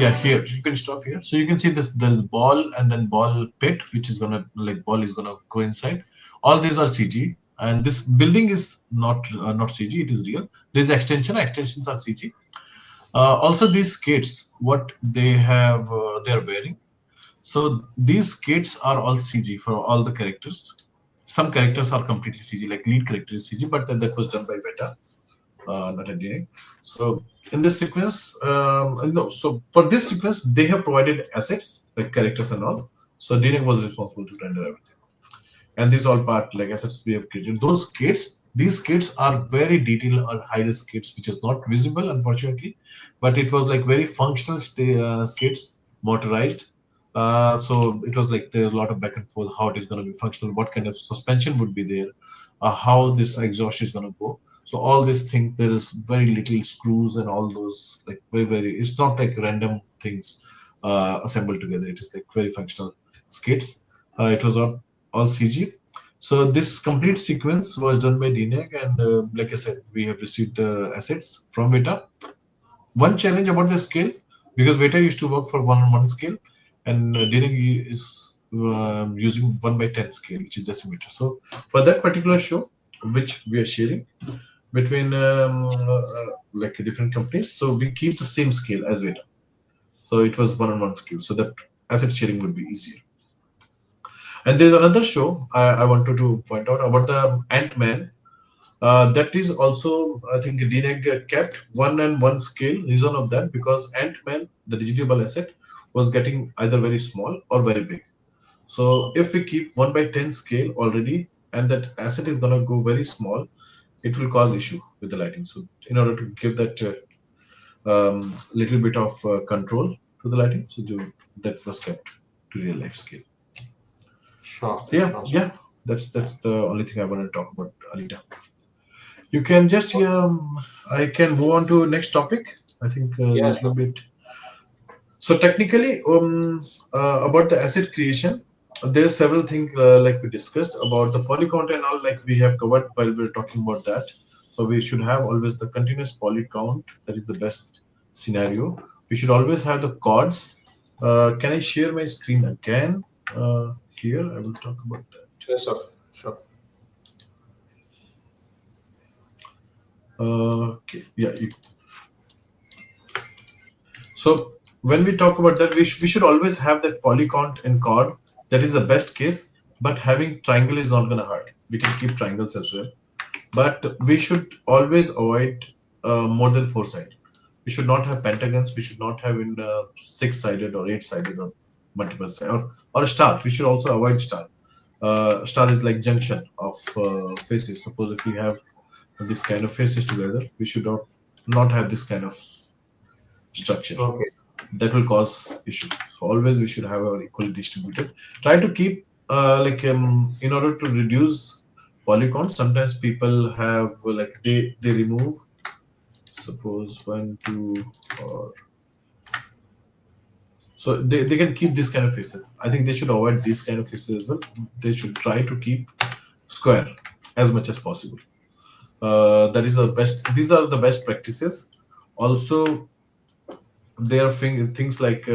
Yeah, here you can stop here. So you can see this the ball and then ball pit, which is gonna like ball is gonna go inside. All these are CG, and this building is not CG. It is real. There's extension. Extensions are CG. Also, these skates, what they have, they are wearing. So these skates are all CG for all the characters. Some Okay, characters are completely CG, like lead character is CG, but that was done by Beta, not engineering. So in this sequence, no, so for this sequence, they have provided assets like characters and all. So engineering was responsible to render everything. And these all part like assets we have created. Those skates, these skates are very detailed or high risk skates, which is not visible unfortunately, but it was like very functional skates, motorized. So it was like there a lot of back and forth how it is going to be functional, what kind of suspension would be there, how this exhaust is going to go. So all these things, there is very little screws and all those, like very. It's not like random things assembled together. It is like very functional skits. It was all CG. So this complete sequence was done by DNAG, and like I said, we have received the assets from Vita. One challenge about the scale, because Veta used to work for 1:1 scale, and DNAG is using 1/10 scale, which is decimeter. So for that particular show, which we are sharing between like different companies, so we keep the same scale as Veta. So it was 1:1 scale, so that asset sharing would be easier. And there's another show I wanted to point out about the Ant-Man. That is also, I think, DNAG kept 1:1 scale. Reason of that, because Ant-Man, the digitable asset, was getting either very small or very big. So if we keep 1/10 scale already, and that asset is gonna go very small, it will cause issue with the lighting. So in order to give that little bit of control to the lighting, so that was kept to real life scale. Sure, So yeah, sure, sure. yeah, that's the only thing I want to talk about, Alita. You can just I can move on to next topic. I think a Yes, little bit. So technically, about the asset creation, there are several things like we discussed about the poly count and all, like we have covered while we are talking about that. So we should have always the continuous poly count. That is the best scenario. We should always have the chords. Can I share my screen again? Here, I will talk about that. yes, sir. Sure. Okay, yeah. So when we talk about that, we should always have that poly count in chord. That is the best case. But having triangle is not going to hurt. We can keep triangles as well. But we should always avoid more than four sided. We should not have pentagons. We should not have in six-sided or eight-sided or multiple sided or a star. We should also avoid star. Star is like junction of faces. Suppose if we have this kind of faces together, we should not have this kind of structure. Okay. That will cause issue. So always we should have our equally distributed. Try to keep in order to reduce polygons. Sometimes people have like they remove, suppose one, two, or so they can keep this kind of faces. I think they should avoid these kind of faces as well. They should try to keep square as much as possible. That is the best. These are the best practices. Also, there are things like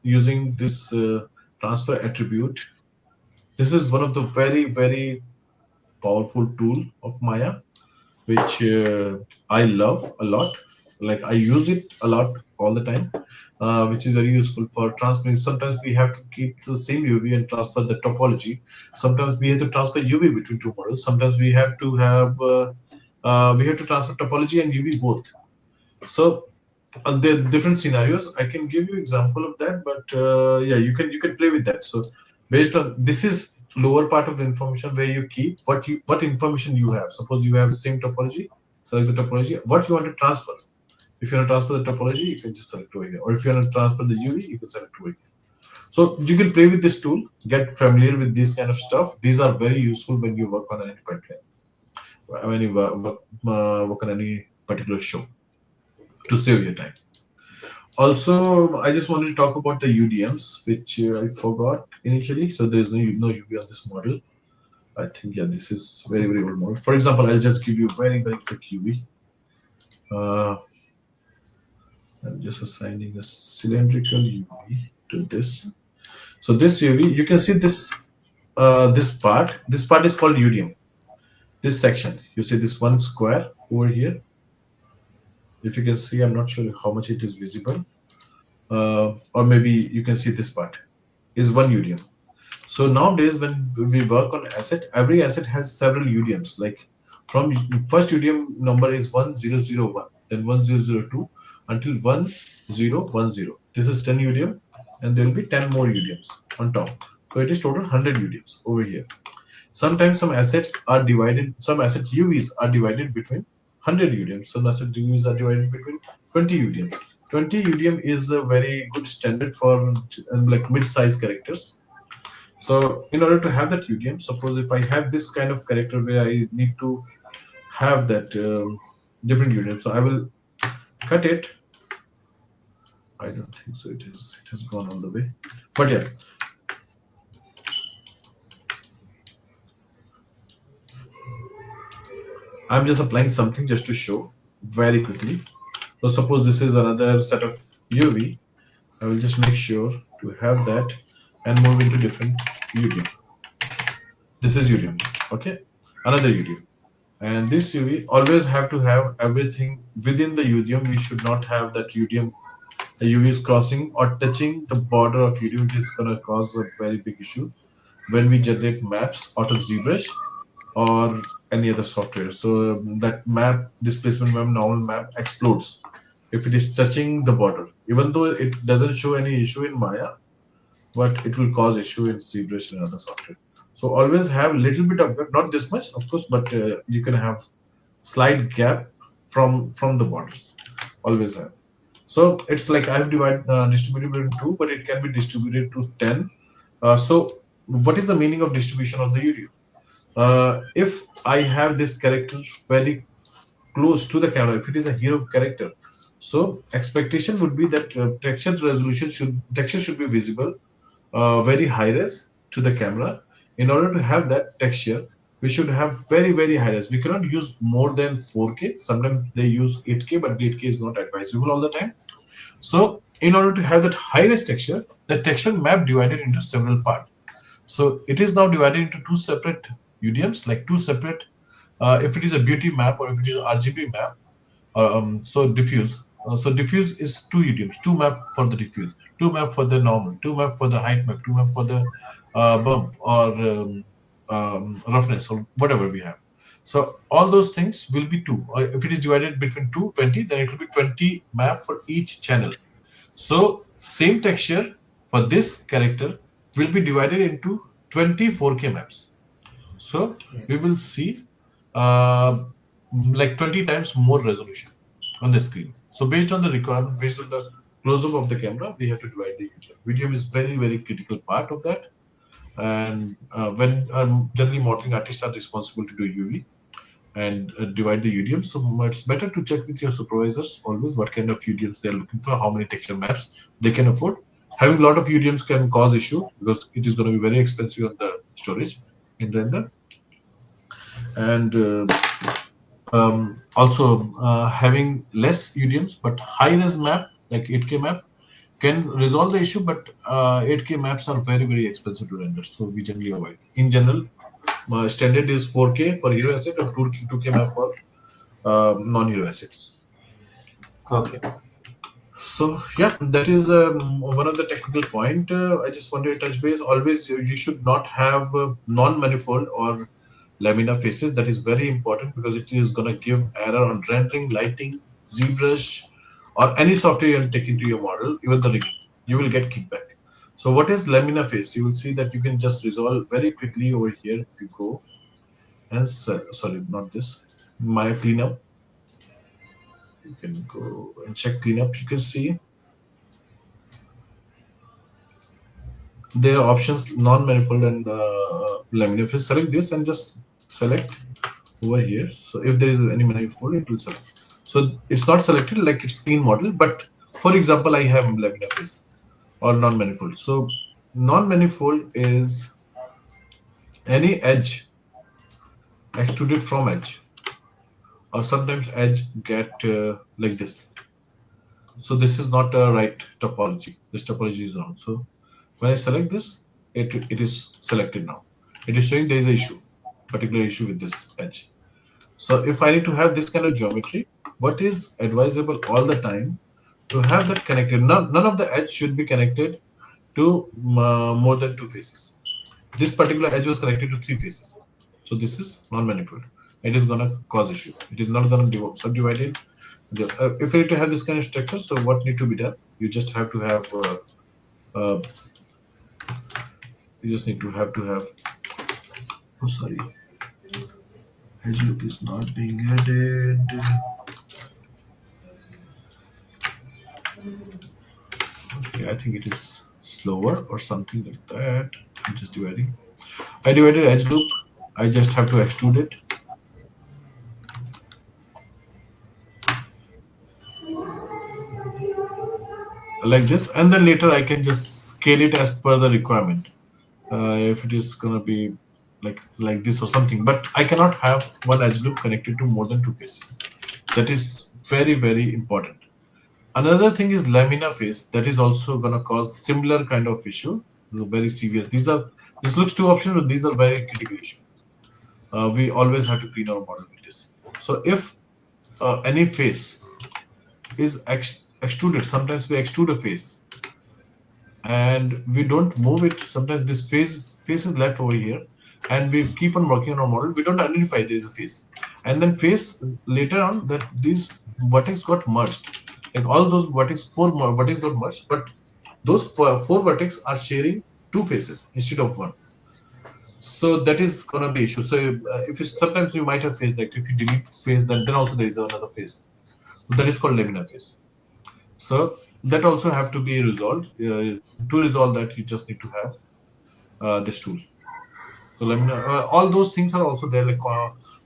using this transfer attribute. This is one of the very powerful tool of Maya, which I love a lot. Like I use it a lot all the time, which is very useful for transferring. Sometimes we have to keep the same UV and transfer the topology. Sometimes we have to transfer UV between two models. Sometimes we have to transfer topology and UV both. So there are different scenarios. I can give you example of that, but yeah, you can play with that. So based on this is lower part of the information where you keep what information you have. Suppose you have the same topology, select the topology. What you want to transfer. If you want to transfer the topology, you can just select over here. Or if you want to transfer the UV, you can select over here. So you can play with this tool, get familiar with this kind of stuff. These are very useful when you work on any pipeline, when you work on any particular show to save your time. Also, I just wanted to talk about the UDMs, which I forgot initially. So there's no UV on this model. I think, yeah, this is very old model. For example, I'll just give you very quick UV. I'm just assigning a cylindrical UV to this. So this UV, you can see this this part. This part is called UDM. This section, you see this one square over here. If you can see, I'm not sure how much it is visible. Or maybe you can see this part is one UDM. So nowadays, when we work on asset, every asset has several UDMs. Like from first UDM number is 1001, then 1002 until 1010. This is 10 UDM, and there will be 10 more UDMs on top. So it is total 100 UDMs over here. Sometimes some assets are divided, some asset UVs are divided between 100 UDMs. Some asset UVs are divided between 20 UDMs. 20 UDM is a very good standard for like mid-size characters. So in order to have that UDM, suppose if I have this kind of character where I need to have that different union. So I will cut it. I don't think so. It has gone all the way. But yeah, I'm just applying something just to show very quickly. So suppose this is another set of UV. I will just make sure to have that and move into different UV. This is UV. Okay, another UV. And this UV always have to have everything within the UDM. We should not have that UDM, the UV is crossing or touching the border of UDM, which is going to cause a very big issue when we generate maps out of ZBrush or any other software. So that map, displacement map, normal map explodes if it is touching the border. Even though it doesn't show any issue in Maya, but it will cause issue in ZBrush and other software. So always have little bit of gap, not this much, of course, but you can have slight gap from the borders. Always have. So it's like I've distributed it in two, but it can be distributed to 10. So what is the meaning of distribution of the UDO? If I have this character very close to the camera, if it is a hero character, so expectation would be that texture should be visible very high res to the camera. In order to have that texture, we should have very high res. We cannot use more than 4K. Sometimes they use 8K, but 8K is not advisable all the time. So in order to have that high res texture, the texture map divided into several parts. So it is now divided into two separate UDMs, like two separate. If it is a beauty map or if it is an RGB map, so diffuse. So diffuse is two UDMs, two map for the diffuse, two map for the normal, two map for the height map, two map for the bump or roughness or whatever we have. So all those things will be two. Or if it is divided between 220, then it will be 20 map for each channel. So same texture for this character will be divided into 24K maps. So we will see uh, like 20 times more resolution on the screen. So based on the requirement, based on the close-up of the camera, we have to divide the video. Video is very critical part of that. And when generally modeling artists are responsible to do UV and divide the UDM. So it's better to check with your supervisors always what kind of UDMs they are looking for, how many texture maps they can afford. Having a lot of UDMs can cause issue because it is going to be very expensive on the storage in render. And also having less UDMs but high res map like 8K map can resolve the issue, but 8K maps are very expensive to render, so we generally avoid. In general, standard is 4K for hero asset and 2K map for non-hero assets. Okay. So yeah, that is one of the technical point. I just wanted to touch base. Always, you should not have non-manifold or lamina faces. That is very important because it is going to give error on rendering, lighting, ZBrush, or any software you take into your model, even the rigging. You will get kickback. So what is lamina face? You will see that you can just resolve very quickly over here if you go and sorry, not this. My cleanup. You can go and check cleanup. You can see there are options non-manifold and laminar. If select this and just select over here. So if there is any manifold, it will select. So it's not selected like it's clean model, but for example, I have laminar face or non-manifold. So non-manifold is any edge extruded from edge, or sometimes edge get like this. So this is not a right topology. This topology is wrong. So when I select this, it is selected now. It is showing there is a issue, particular issue with this edge. So if I need to have this kind of geometry, what is advisable all the time to have that connected? None of the edge should be connected to more than two faces. This particular edge was connected to three faces. So this is non-manifold. It is going to cause issue. It is not going to subdivide it. If you need to have this kind of structure, so what need to be done? You just have to have you just need to have oh sorry, edge loop is not being added. Okay, I think it is slower or something like that. I'm just dividing. I divided edge loop. I just have to extrude it. like this, and then later I can just scale it as per the requirement. If it is gonna be like this or something, but I cannot have one edge loop connected to more than two faces. That is very important. Another thing is lamina face. That is also gonna cause similar kind of issue. This is very severe. This looks too optional, but these are very critical issue. We always have to clean our model with this. So if any face is extruded, sometimes we extrude a face and we don't move it. Sometimes this face is left over here, and we keep on working on our model. We don't identify there is a face, and then face later on that these vertex got merged. Like all those vertex, vertex got merged, but those four vertex are sharing two faces instead of one. So that is gonna be issue. So if you, sometimes you might have face like if you delete face, then also there is another face. That is called laminar face. So that also have to be resolved. To resolve that, you just need to have this tool. So laminar, all those things are also there, like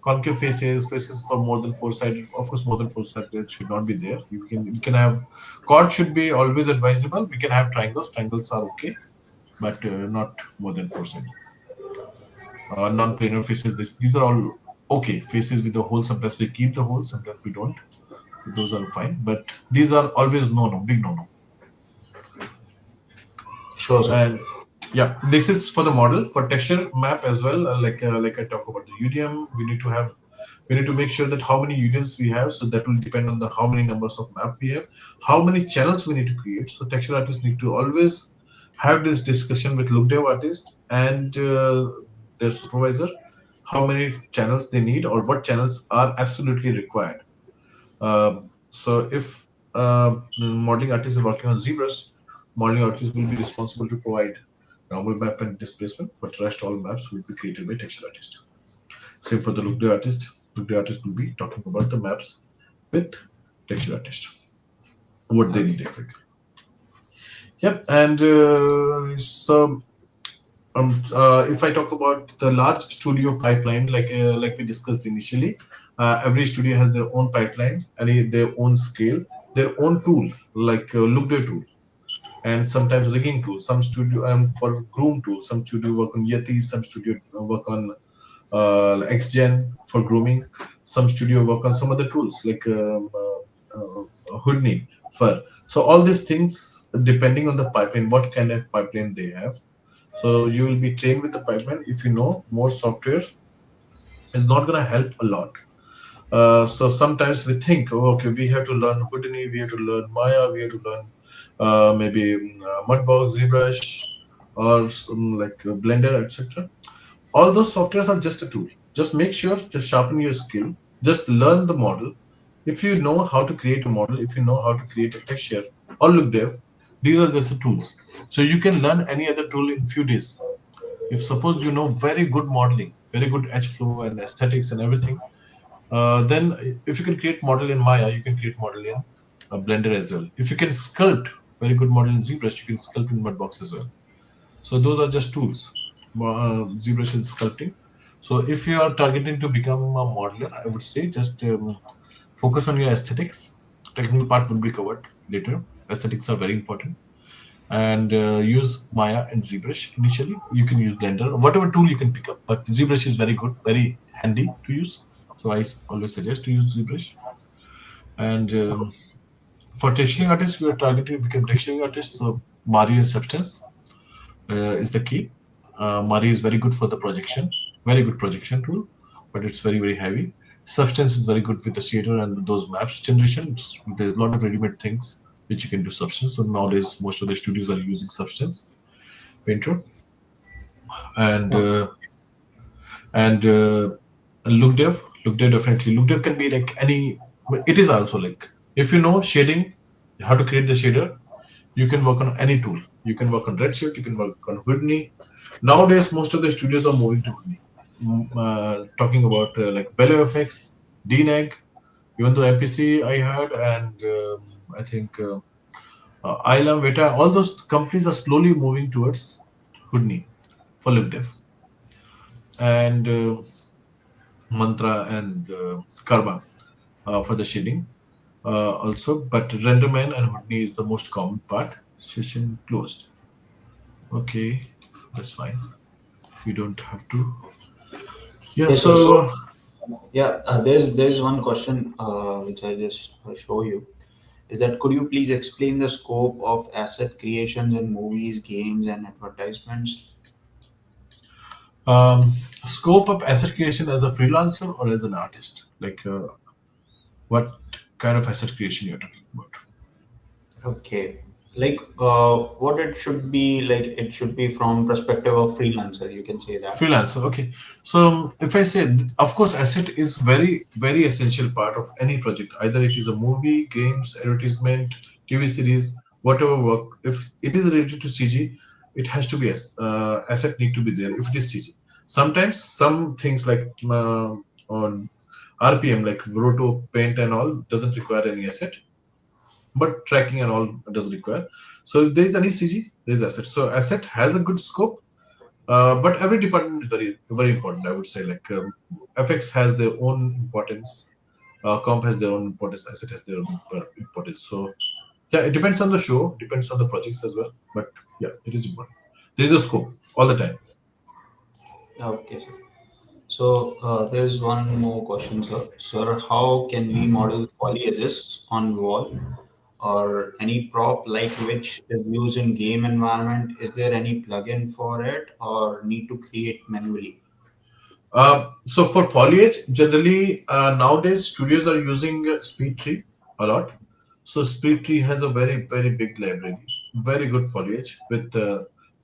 concave faces, faces for more than four sided. Of course, more than four sided should not be there. We can have chord should be always advisable. We can have triangles. Triangles are okay, but not more than four sided. Non-planar faces. These are all okay. Faces with the hole. Sometimes we keep the hole. Sometimes we don't. Those are fine. But these are always no, big no. Sure, sir. And yeah, this is for the model. For texture map as well, like I talk about the UDM, we need to make sure that how many UDMs we have. So that will depend on the how many numbers of map we have, how many channels we need to create. So texture artists need to always have this discussion with look dev artist and their supervisor, how many channels they need or what channels are absolutely required. So if modeling artist is working on ZBrush, modeling artist will be responsible to provide normal map and displacement, but rest all maps will be created by texture artist. Same for the look day artist. Look day artist will be talking about the maps with texture artist, what they Okay. need exactly. Yep, and if I talk about the large studio pipeline, like we discussed initially, every studio has their own pipeline and their own scale, their own tool, like Lookday tool, and sometimes rigging tools. Some studio for groom tools, some studio work on Yeti, some studio work on XGen for grooming, some studio work on some other tools like Houdini for. So all these things depending on the pipeline, what kind of pipeline they have. So you will be trained with the pipeline. If you know more software, is not going to help a lot. So sometimes we think, oh, okay, we have to learn Houdini, we have to learn Maya, we have to learn maybe Mudbox, ZBrush, or some, like Blender, etc. All those softwares are just a tool. Just make sure, just sharpen your skill, just learn the model. If you know how to create a model, if you know how to create a texture or look dev, these are just the tools. So you can learn any other tool in few days. If suppose you know very good modeling, very good edge flow and aesthetics and everything, then if you can create model in Maya, you can create model in Blender as well. If you can sculpt very good model in ZBrush, you can sculpt in Mudbox as well. So those are just tools. ZBrush is sculpting. So if you are targeting to become a modeler, I would say just focus on your aesthetics. Technical part will be covered later. Aesthetics are very important. And use Maya and ZBrush initially. You can use Blender, whatever tool you can pick up. But ZBrush is very good, very handy to use. So I always suggest to use ZBrush. And for texturing artists, we are targeting to become texturing artists. So Mario and Substance is the key. Mari is very good for the projection, very good projection tool, but it's very heavy. Substance is very good with the shader and those maps generation. There's a lot of ready-made things which you can do Substance. So nowadays, most of the studios are using Substance Painter and Okay. uh, and Look Dev definitely. Look Dev can be like any. It is also like if you know shading, how to create the shader, you can work on any tool. You can work on Redshift, you can work on Houdini. Nowadays, most of the studios are moving to Houdini. Talking about like Bello FX, DNEG, even though MPC I heard, and I think ILM, Veta, all those companies are slowly moving towards Houdini for LibDev. And Mantra and Karma for the shading. also, but renderman and Houdini is the most common part. Session closed. Okay, that's fine. You don't have to. Yeah, Okay, sir. So so yeah, there's one question which I just show you. Is that could you please explain the scope of asset creations in movies, games, and advertisements? um, scope of asset creation as a freelancer or as an artist? Like, what kind of asset creation you're talking about? Okay, like what it should be like, it should be from perspective of freelancer. You can say that. Freelancer, okay. So if I say, of course, asset is very, very essential part of any project. Either it is a movie, games, advertisement, TV series, whatever work. If it is related to CG, it has to be asset need to be there. If it is CG, sometimes some things like on RPM, like roto, paint, and all, doesn't require any asset, but tracking and all does require. So if there is any CG, there is asset. So asset has a good scope, but every department is very very important. I would say like FX has their own importance, comp has their own importance, asset has their own importance. So yeah, it depends on the show, depends on the projects as well. But yeah, it is important. There is a scope all the time. Okay, sir. So there's one more question, sir. Sir, how can we model foliages on wall or any prop like which is used in game environment? Is there any plugin for it or need to create manually? So for foliage, generally nowadays studios are using Speed Tree a lot. So Speed Tree has a very very big library, very good foliage with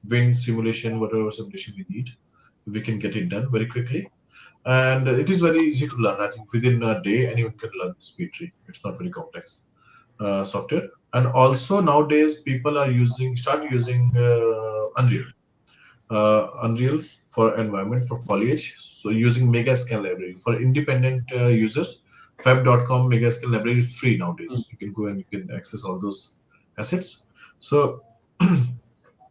wind simulation, whatever simulation we need, we can get it done very quickly, and it is very easy to learn. I think within a day anyone can learn Speed Tree. It's not very complex software, and also nowadays people are using start using Unreal for environment for foliage. So using Megascan library for independent users, fab.com Megascan library is free nowadays. You can go and you can access all those assets. So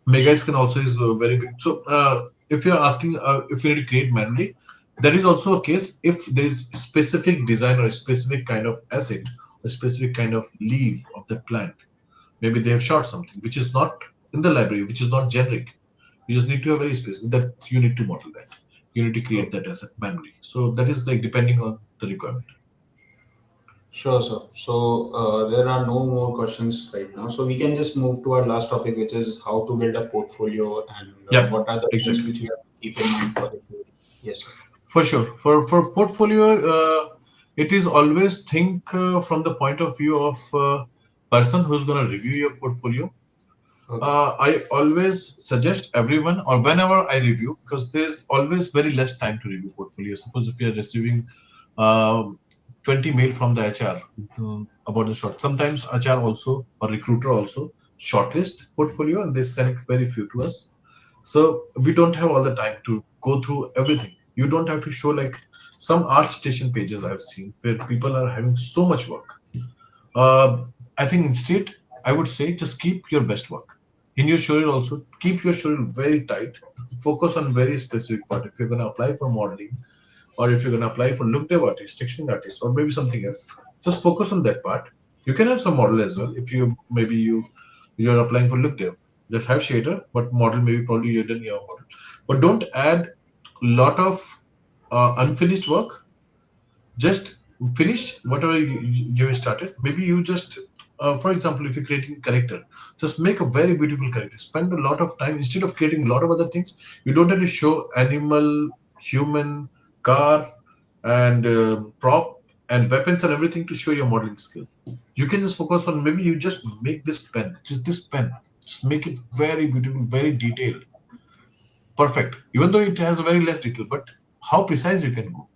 Megascan also is very big. So if you're asking if you need to create manually, there is also a case if there is specific design or a specific kind of asset, a specific kind of leaf of the plant. Maybe they have shot something which is not in the library, which is not generic. You just need to have very specific that you need to model that. You need to create that asset manually. So that is like depending on the requirement. Sure, sir. So there are no more questions right now. So we can just move to our last topic, which is how to build a portfolio and Yeah, what are the things exactly. which we have to keep in mind for the building. Yes, sir. For sure. For portfolio, it is always think from the point of view of person who's going to review your portfolio. Okay. I always suggest everyone or whenever I review, because there's always very less time to review portfolio. Suppose if you are receiving um 20 mail from the HR about the short, sometimes HR also or recruiter also shortlist portfolio and they send very few to us. So we don't have all the time to go through everything. You don't have to show like some art station pages I've seen where people are having so much work. uh, I think instead, I would say just keep your best work. In your showreel also, keep your showreel very tight. Focus on very specific part. If you're going to apply for modeling, or if you're going to apply for look dev artist, texturing artist, or maybe something else, just focus on that part. You can have some model as well. If you maybe you're applying for look dev, just have shader, but model maybe probably you didn't your model. But don't add lot of unfinished work. Just finish whatever you have started. Maybe you just for example, if you're creating character, just make a very beautiful character, spend a lot of time instead of creating a lot of other things. You don't have to show animal, human, car, and prop and weapons and everything to show your modeling skill. You can just focus on maybe you just make this pen, just this pen, just make it very beautiful, very detailed, perfect, even though it has a very less detail, but how precise you can go.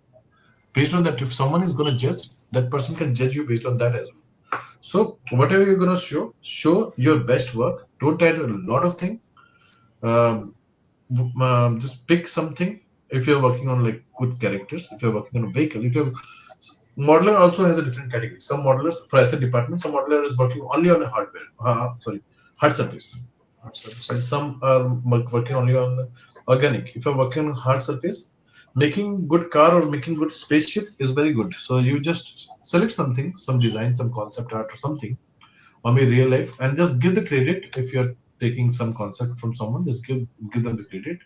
Based on that, if someone is going to judge, that person can judge you based on that as well. So whatever you're going to show your best work. Don't add a lot of things. um, just pick something. If you're working on like good characters, if you're working on a vehicle, if you're modeler also has a different category. Some modelers for asset department, some modeler is working only on a hardware, sorry, hard surface, Hard and services. some are working only on organic. If you're working on hard surface, making good car or making good spaceship is very good. So you just select something, some design, some concept art or something, or maybe real life, and just give the credit. If you're taking some concept from someone, just give them the credit,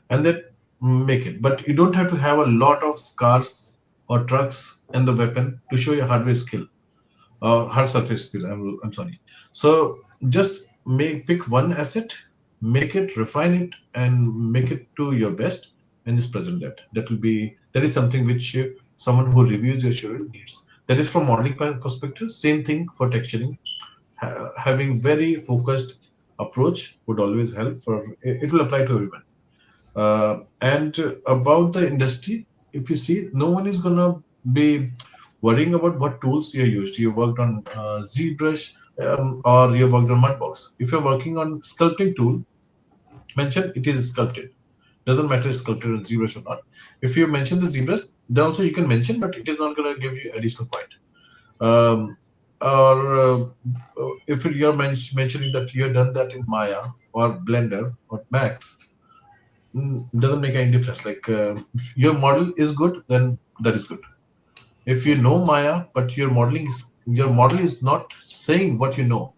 and then make it. But you don't have to have a lot of cars or trucks and the weapon to show your hardware skill, hard surface skill. I'm sorry. So just pick one asset, make it, refine it, and make it to your best, and just present that. That is something which someone who reviews your showreel needs. That is from modeling perspective. Same thing for texturing. Having very focused approach would always help. It will apply to everyone. And about the industry, if you see, no one is gonna be worrying about what tools you used. You worked on ZBrush, or you worked on Mudbox. If you're working on sculpting tool, mention it is sculpted. Doesn't matter if sculpted on ZBrush or not. If you mention the ZBrush, then also you can mention, but it is not gonna give you additional point. Um, or if you're mentioning that you have done that in Maya or Blender or Max, doesn't make any difference. Like your model is good, then that is good. If you know Maya, but your model is not saying what you know,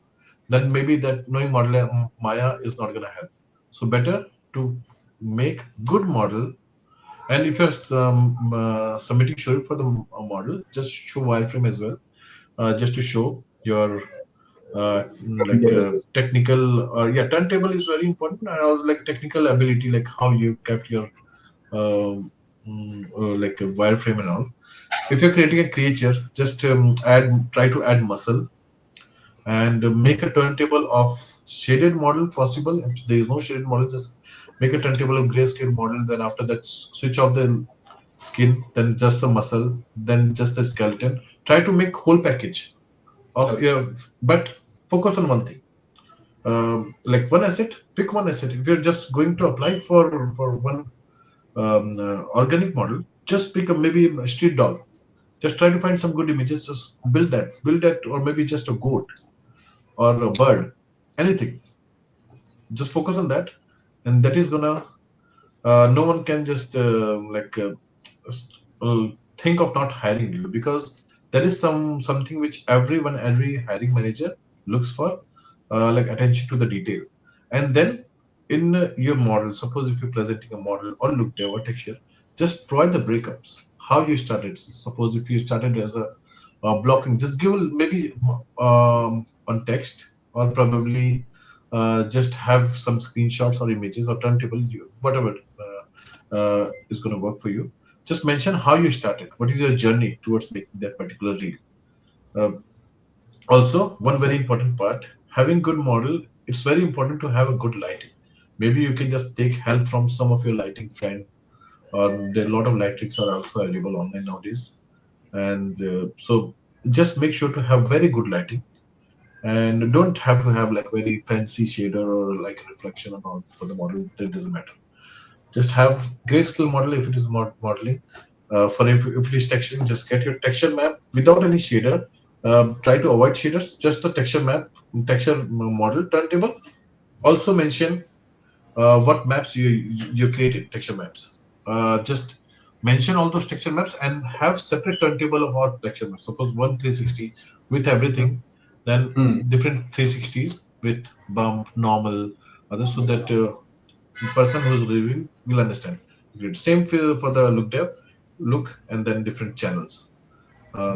then maybe that knowing model Maya is not gonna help. So better to make good model. And if you're submitting show for the model, just show wireframe as well, just to show your like technical, or yeah, turntable is very important, and also like technical ability, like how you kept your like a wireframe and all. If you're creating a creature, just try to add muscle, and make a turntable of shaded model possible. If there is no shaded model, just make a turntable of grayscale model. Then after that, switch off the skin, then just the muscle, then just the skeleton. Try to make whole package of Okay. your, but focus on one thing. Like one asset, pick one asset. If you're just going to apply for one organic model, just pick a maybe a street dog. Just try to find some good images. Just build that, or maybe just a goat or a bird, anything. Just focus on that, and that is gonna. No one can just think of not hiring you, because that is something which every hiring manager looks for, like attention to the detail. And then in your model, suppose if you're presenting a model or look there or texture, just provide the breakups, how you started. Suppose if you started as a blocking, just give maybe on text, or probably just have some screenshots or images or turntable, whatever is going to work for you. Just mention how you started, what is your journey towards making that particular reel. uh, Also, one very important part, having good model, it's very important to have a good lighting. Maybe you can just take help from some of your lighting friend, or there are a lot of light tricks are also available online nowadays. And so just make sure to have very good lighting, and don't have to have like very fancy shader or like reflection and all for the model. That doesn't matter. Just have grayscale model if it is modeling. For if it is texturing, just get your texture map without any shader. Try to avoid shaders, just the texture map, texture model turntable. Also mention what maps you created, texture maps. Just mention all those texture maps and have separate turntable of all texture maps. Suppose one 360 with everything, then Hmm. different 360s with bump, normal, others, so that person who's reviewing will understand. Great. Same for the look dev, look, and then different channels,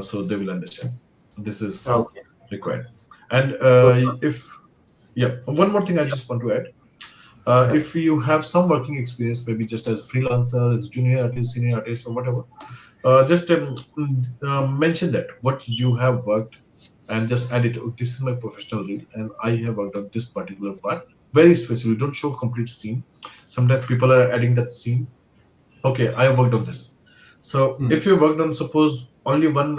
so they will understand. This is Okay. required. And So, if yeah, one more thing I just want to add. yeah. If you have some working experience, maybe just as a freelancer, as junior artist, senior artist, or whatever, just mention that what you have worked, and just add it. "Oh, this is my professional reel, and I have worked on this particular part." Very specific. Don't show complete scene. Sometimes people are adding that scene. Okay, I have worked on this. So Hmm. if you worked on, suppose, only one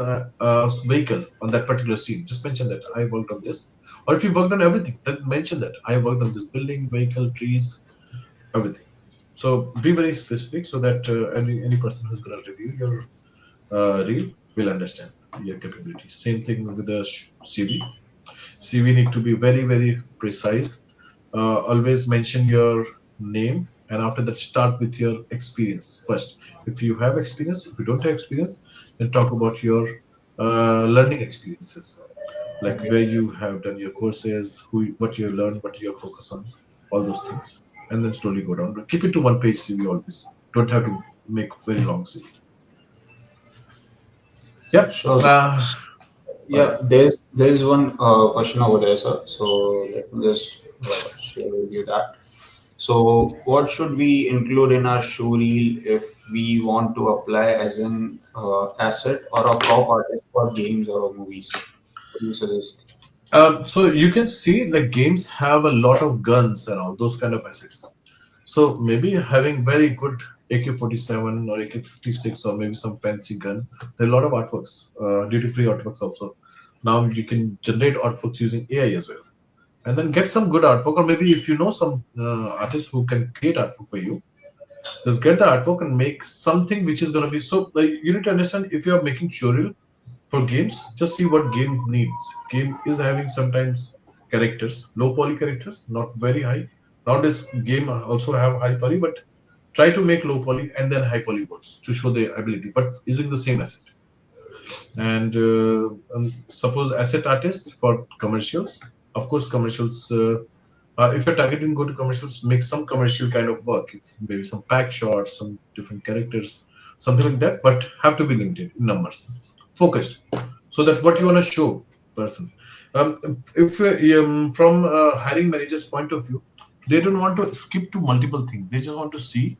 vehicle on that particular scene, just mention that I worked on this. Or if you worked on everything, then mention that I worked on this building, vehicle, trees, everything. So be very specific, so that any person who's going to review your reel will understand your capabilities. Same thing with the CV. CV need to be very precise. Always mention your name and after that start with your experience first. If you have experience, if you don't have experience, then talk about your learning experiences, like Okay. where you have done your courses, what you learned, what you focus on, all those things, and then slowly go down. Keep it to one page CV always. Don't have to make very long CV. Yeah. Sure, sir. All Yeah, right. there's one question over there, sir. So let me just share with you that. So, what should we include in our show reel if we want to apply as an asset or a prop artist for games or movies? What do you suggest? So you can see like games have a lot of guns and all those kind of assets. So maybe having very good AK-47 or AK-56 or maybe some fancy gun. There are a lot of artworks, duty-free artworks also. Now you can generate artworks using AI as well, and then get some good artwork. Or maybe if you know some artists who can create artwork for you, just get the artwork and make something which is going to be so. Like, you need to understand if you are making showreel for games, just see what game needs. Game is having sometimes characters, low poly characters, not very high. Nowadays, game also have high poly, but try to make low poly and then high poly boards to show the ability, but using the same asset. And suppose asset artist for commercials, of course, commercials. If you're targeting go to commercials, make some commercial kind of work. If maybe some pack shots, some different characters, something like that. But have to be limited in numbers, focused, so that what you want to show person. If from a hiring manager's point of view, they don't want to skip to multiple things. They just want to see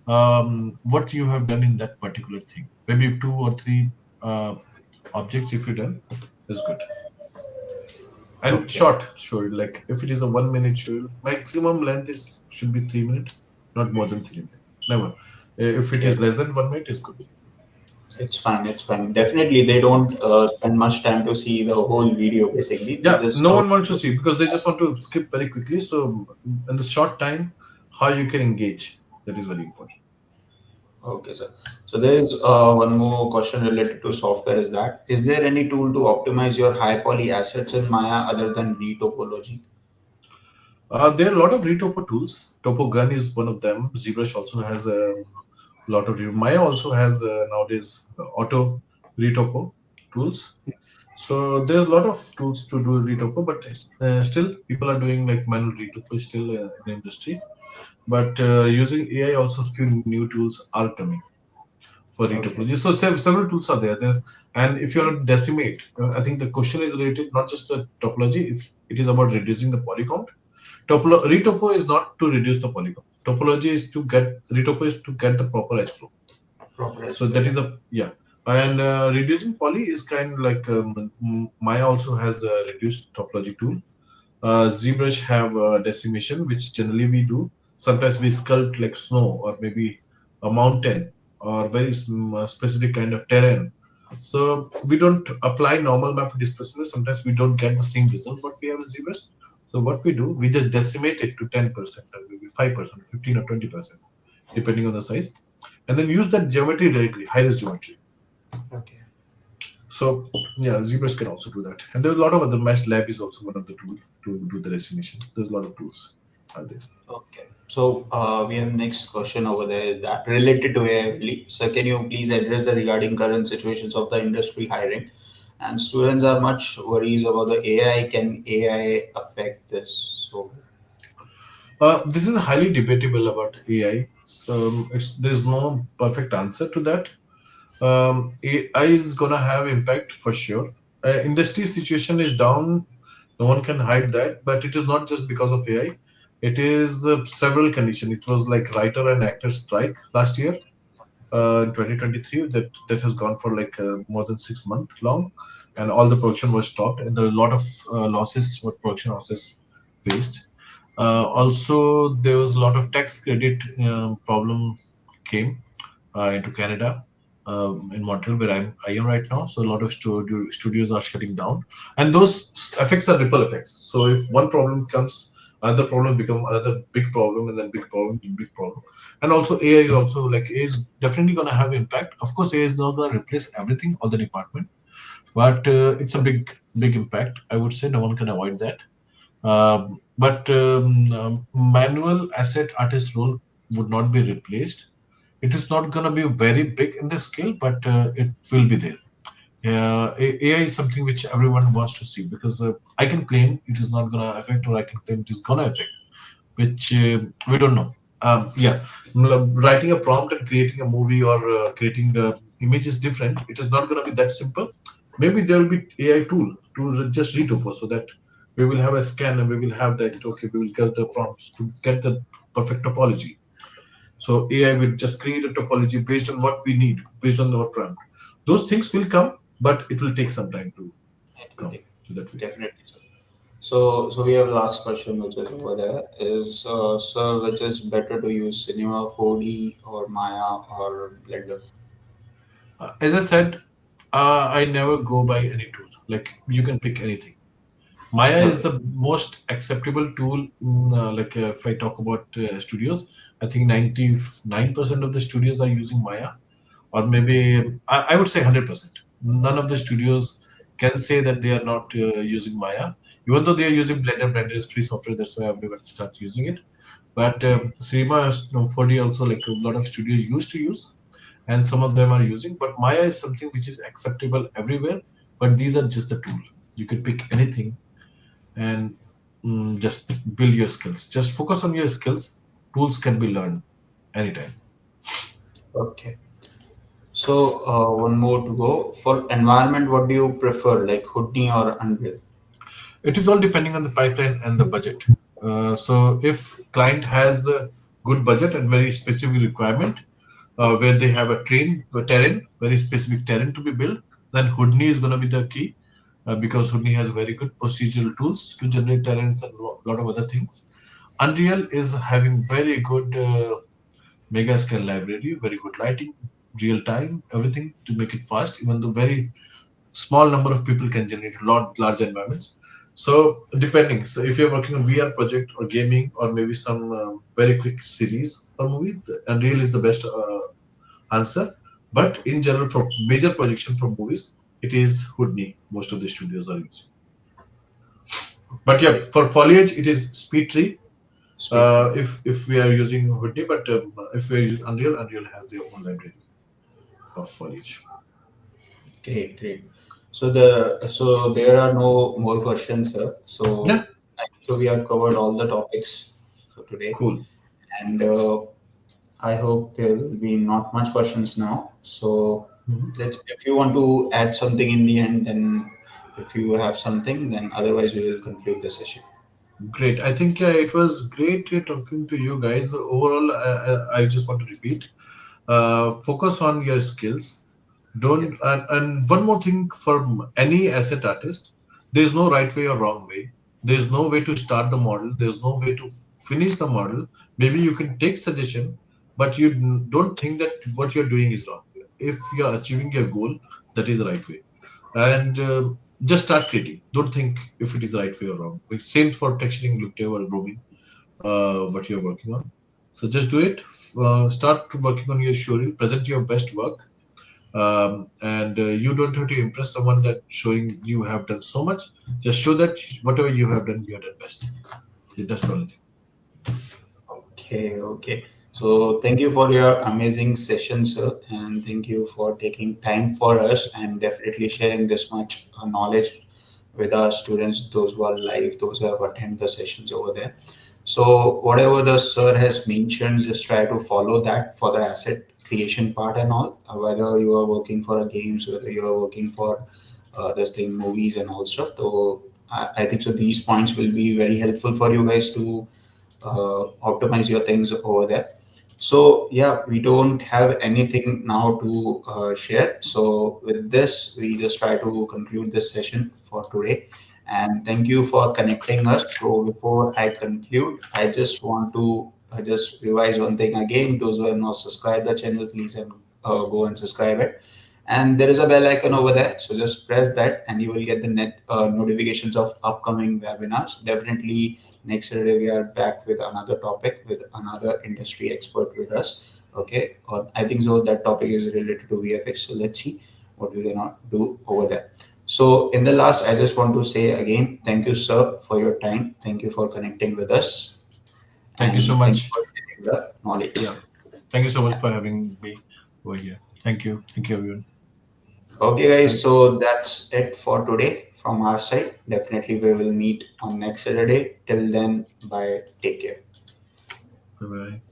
what you have done in that particular thing. Maybe two or three uh, objects if you done is good. And Okay, short, sure. Like if it is a 1 minute show, maximum length is should be 3 minutes, not more than 3 minutes. Never. If it okay. is less than 1 minute, is good. It's fine. It's fine. Definitely, they don't spend much time to see the whole video. Basically, they Yeah, just no one wants to see because they just want to skip very quickly. So in the short time, how you can engage, that is very important. okay, sir. So there is one more question related to software. Is there any tool to optimize your high poly assets in Maya other than retopology? There are a lot of retopo tools. TopoGun is one of them. ZBrush also has a lot of. Maya also has nowadays auto retopo tools. So there's a lot of tools to do retopo, but still people are doing like manual retopo still in the industry. But using AI also, few new tools are coming for Okay, retopology. So several tools are there. And if you want to decimate, I think the question is related not just to topology. If it is about reducing the poly count, retopo is not to reduce the poly count. Topology is to get retopo is to get the proper edge flow. proper So exploit. that Yeah. is a yeah. And reducing poly is kind of like Maya also has a reduced topology tool. ZBrush have decimation, which generally we do. Sometimes we sculpt like snow or maybe a mountain or very specific kind of terrain. So we don't apply normal map displacement. Sometimes we don't get the same result what we have in ZBrush. So what we do, we just decimate it to 10% or maybe 5%, 15 or 20%, depending on the size, and then use that geometry directly, high-res geometry. Okay. So yeah, ZBrush can also do that. And there's a lot of other Mesh Lab is also one of the tools to do the destination. There's a lot of tools out there. Okay. So we have next question over there is that related to AI only. So can you please address the regarding current situations of the industry hiring? And students are much worries about the AI. Can AI affect this? So This is highly debatable about AI. So there's no perfect answer to that. AI is gonna have impact for sure. Industry situation is down. No one can hide that. But it is not just because of AI. It is several conditions. It was like writer and actor strike last year in 2023 that has gone for like more than 6 months long, and all the production was stopped, and there are a lot of losses what production houses faced. Also, there was a lot of tax credit problem came into Canada, in Montreal, where I am right now. So a lot of studios are shutting down, and those effects are ripple effects. So if one problem comes, another problem become another big problem, and then big problem, big problem. And also AI is also like AI is definitely going to have impact. Of course, AI is not going to replace everything or the department, but it's a big impact. I would say no one can avoid that. But manual asset artist role would not be replaced. It is not going to be very big in the scale, but it will be there. AI is something which everyone wants to see, because I can claim it is not going to affect, or I can claim it is going to affect, which we don't know. Yeah, writing a prompt and creating a movie, or creating the image is different. It is not going to be that simple. Maybe there will be AI tool to just retopos, so that we will have a scan and we will have that. Okay, we will get the prompts to get the perfect topology. So AI will just create a topology based on what we need, based on our prompt. Those things will come, but it will take some time to It will come take to that way. definitely. So we have last question which is over there is sir, which is better to use Cinema 4D or Maya or Blender? As I said, I never go by any tool. Like, you can pick anything. Maya is Okay. the most acceptable tool. If I talk about studios, I think 99% of the studios are using Maya, or maybe I would say 100%. None of the studios can say that they are not using Maya, even though they are using Blender. Blender is free software, that's why everyone starts using it. But Cinema 4D also, like, a lot of studios used to use, and some of them are using. But Maya is something which is acceptable everywhere. But these are just the tool. You could pick anything and just build your skills. Just focus on your skills. Tools can be learned anytime. Okay. So one more to go. For environment, what do you prefer, like Houdini or Unreal? It is all depending on the pipeline and the budget. So if client has a good budget and very specific requirement, where they have a terrain, very specific terrain to be built, then Houdini is going to be the key, because Houdini has very good procedural tools to generate terrains and a lot of other things. Unreal is having very good mega scale library, very good lighting, real time, everything to make it fast, even though very small number of people can generate a lot large environments. So depending, so if you're working on VR project or gaming, or maybe some very quick series or movie, Unreal is the best answer. But in general, for major projection for movies, it is Houdini. Most of the studios are using. But yeah, Okay. for foliage, it is Speed Tree. Speed tree. If we are using Houdini, but if we are using Unreal, Unreal has their own library of foliage. Great, great. So there are no more questions, sir. Yeah, So we have covered all the topics for today, cool. and I hope there will be not much questions now. So Mhm. let's, if you want to add something in the end, then if you have something, then otherwise we will conclude the session. Great. I think it was great talking to you guys. Overall, I just want to repeat: focus on your skills. Yeah. Don't. And one more thing for any asset artist: there is no right way or wrong way. There is no way to start the model. There is no way to finish the model. Maybe you can take suggestion, but you don't think that what you're doing is wrong. If you're achieving your goal, that is the right way. And just start creating. Don't think if it is the right way or wrong. Same for texturing, lookup, or grooming, what you're working on. So just do it. Start working on your showreel. Present your best work, and you don't have to impress someone that showing you have done so much. Just show that whatever you have done best. That's the only thing. Okay, okay. So thank you for your amazing session, sir, and thank you for taking time for us and definitely sharing this much knowledge with our students, those who are live, those who have attended the sessions over there. So whatever the sir has mentioned, just try to follow that for the asset creation part and all. Whether you are working for a games, whether you are working for this thing, movies and all stuff. So I think so. These points will be very helpful for you guys to optimize your things over there. So yeah, we don't have anything now to share. So with this, we just try to conclude this session for today. And thank you for connecting us. So before I conclude, I just want to just revise one thing again. Those who have not subscribed the channel, please and go and subscribe it. And there is a bell icon over there, so just press that and you will get the net notifications of upcoming webinars. Definitely next Saturday we are back with another topic with another industry expert with us. Okay, or I think so that topic is related to VFX, so let's see what we're gonna do over there. So in the last, I just want to say again, thank you sir for your time, thank you for connecting with us, Thank you so and thank you much. for the knowledge. Yeah. Thank you so much Yeah. for having me over here. Thank you. Thank you, everyone. Okay, guys. Bye. So that's it for today from our side. Definitely, we will meet on next Saturday. Till then, bye. Take care. Bye. Bye.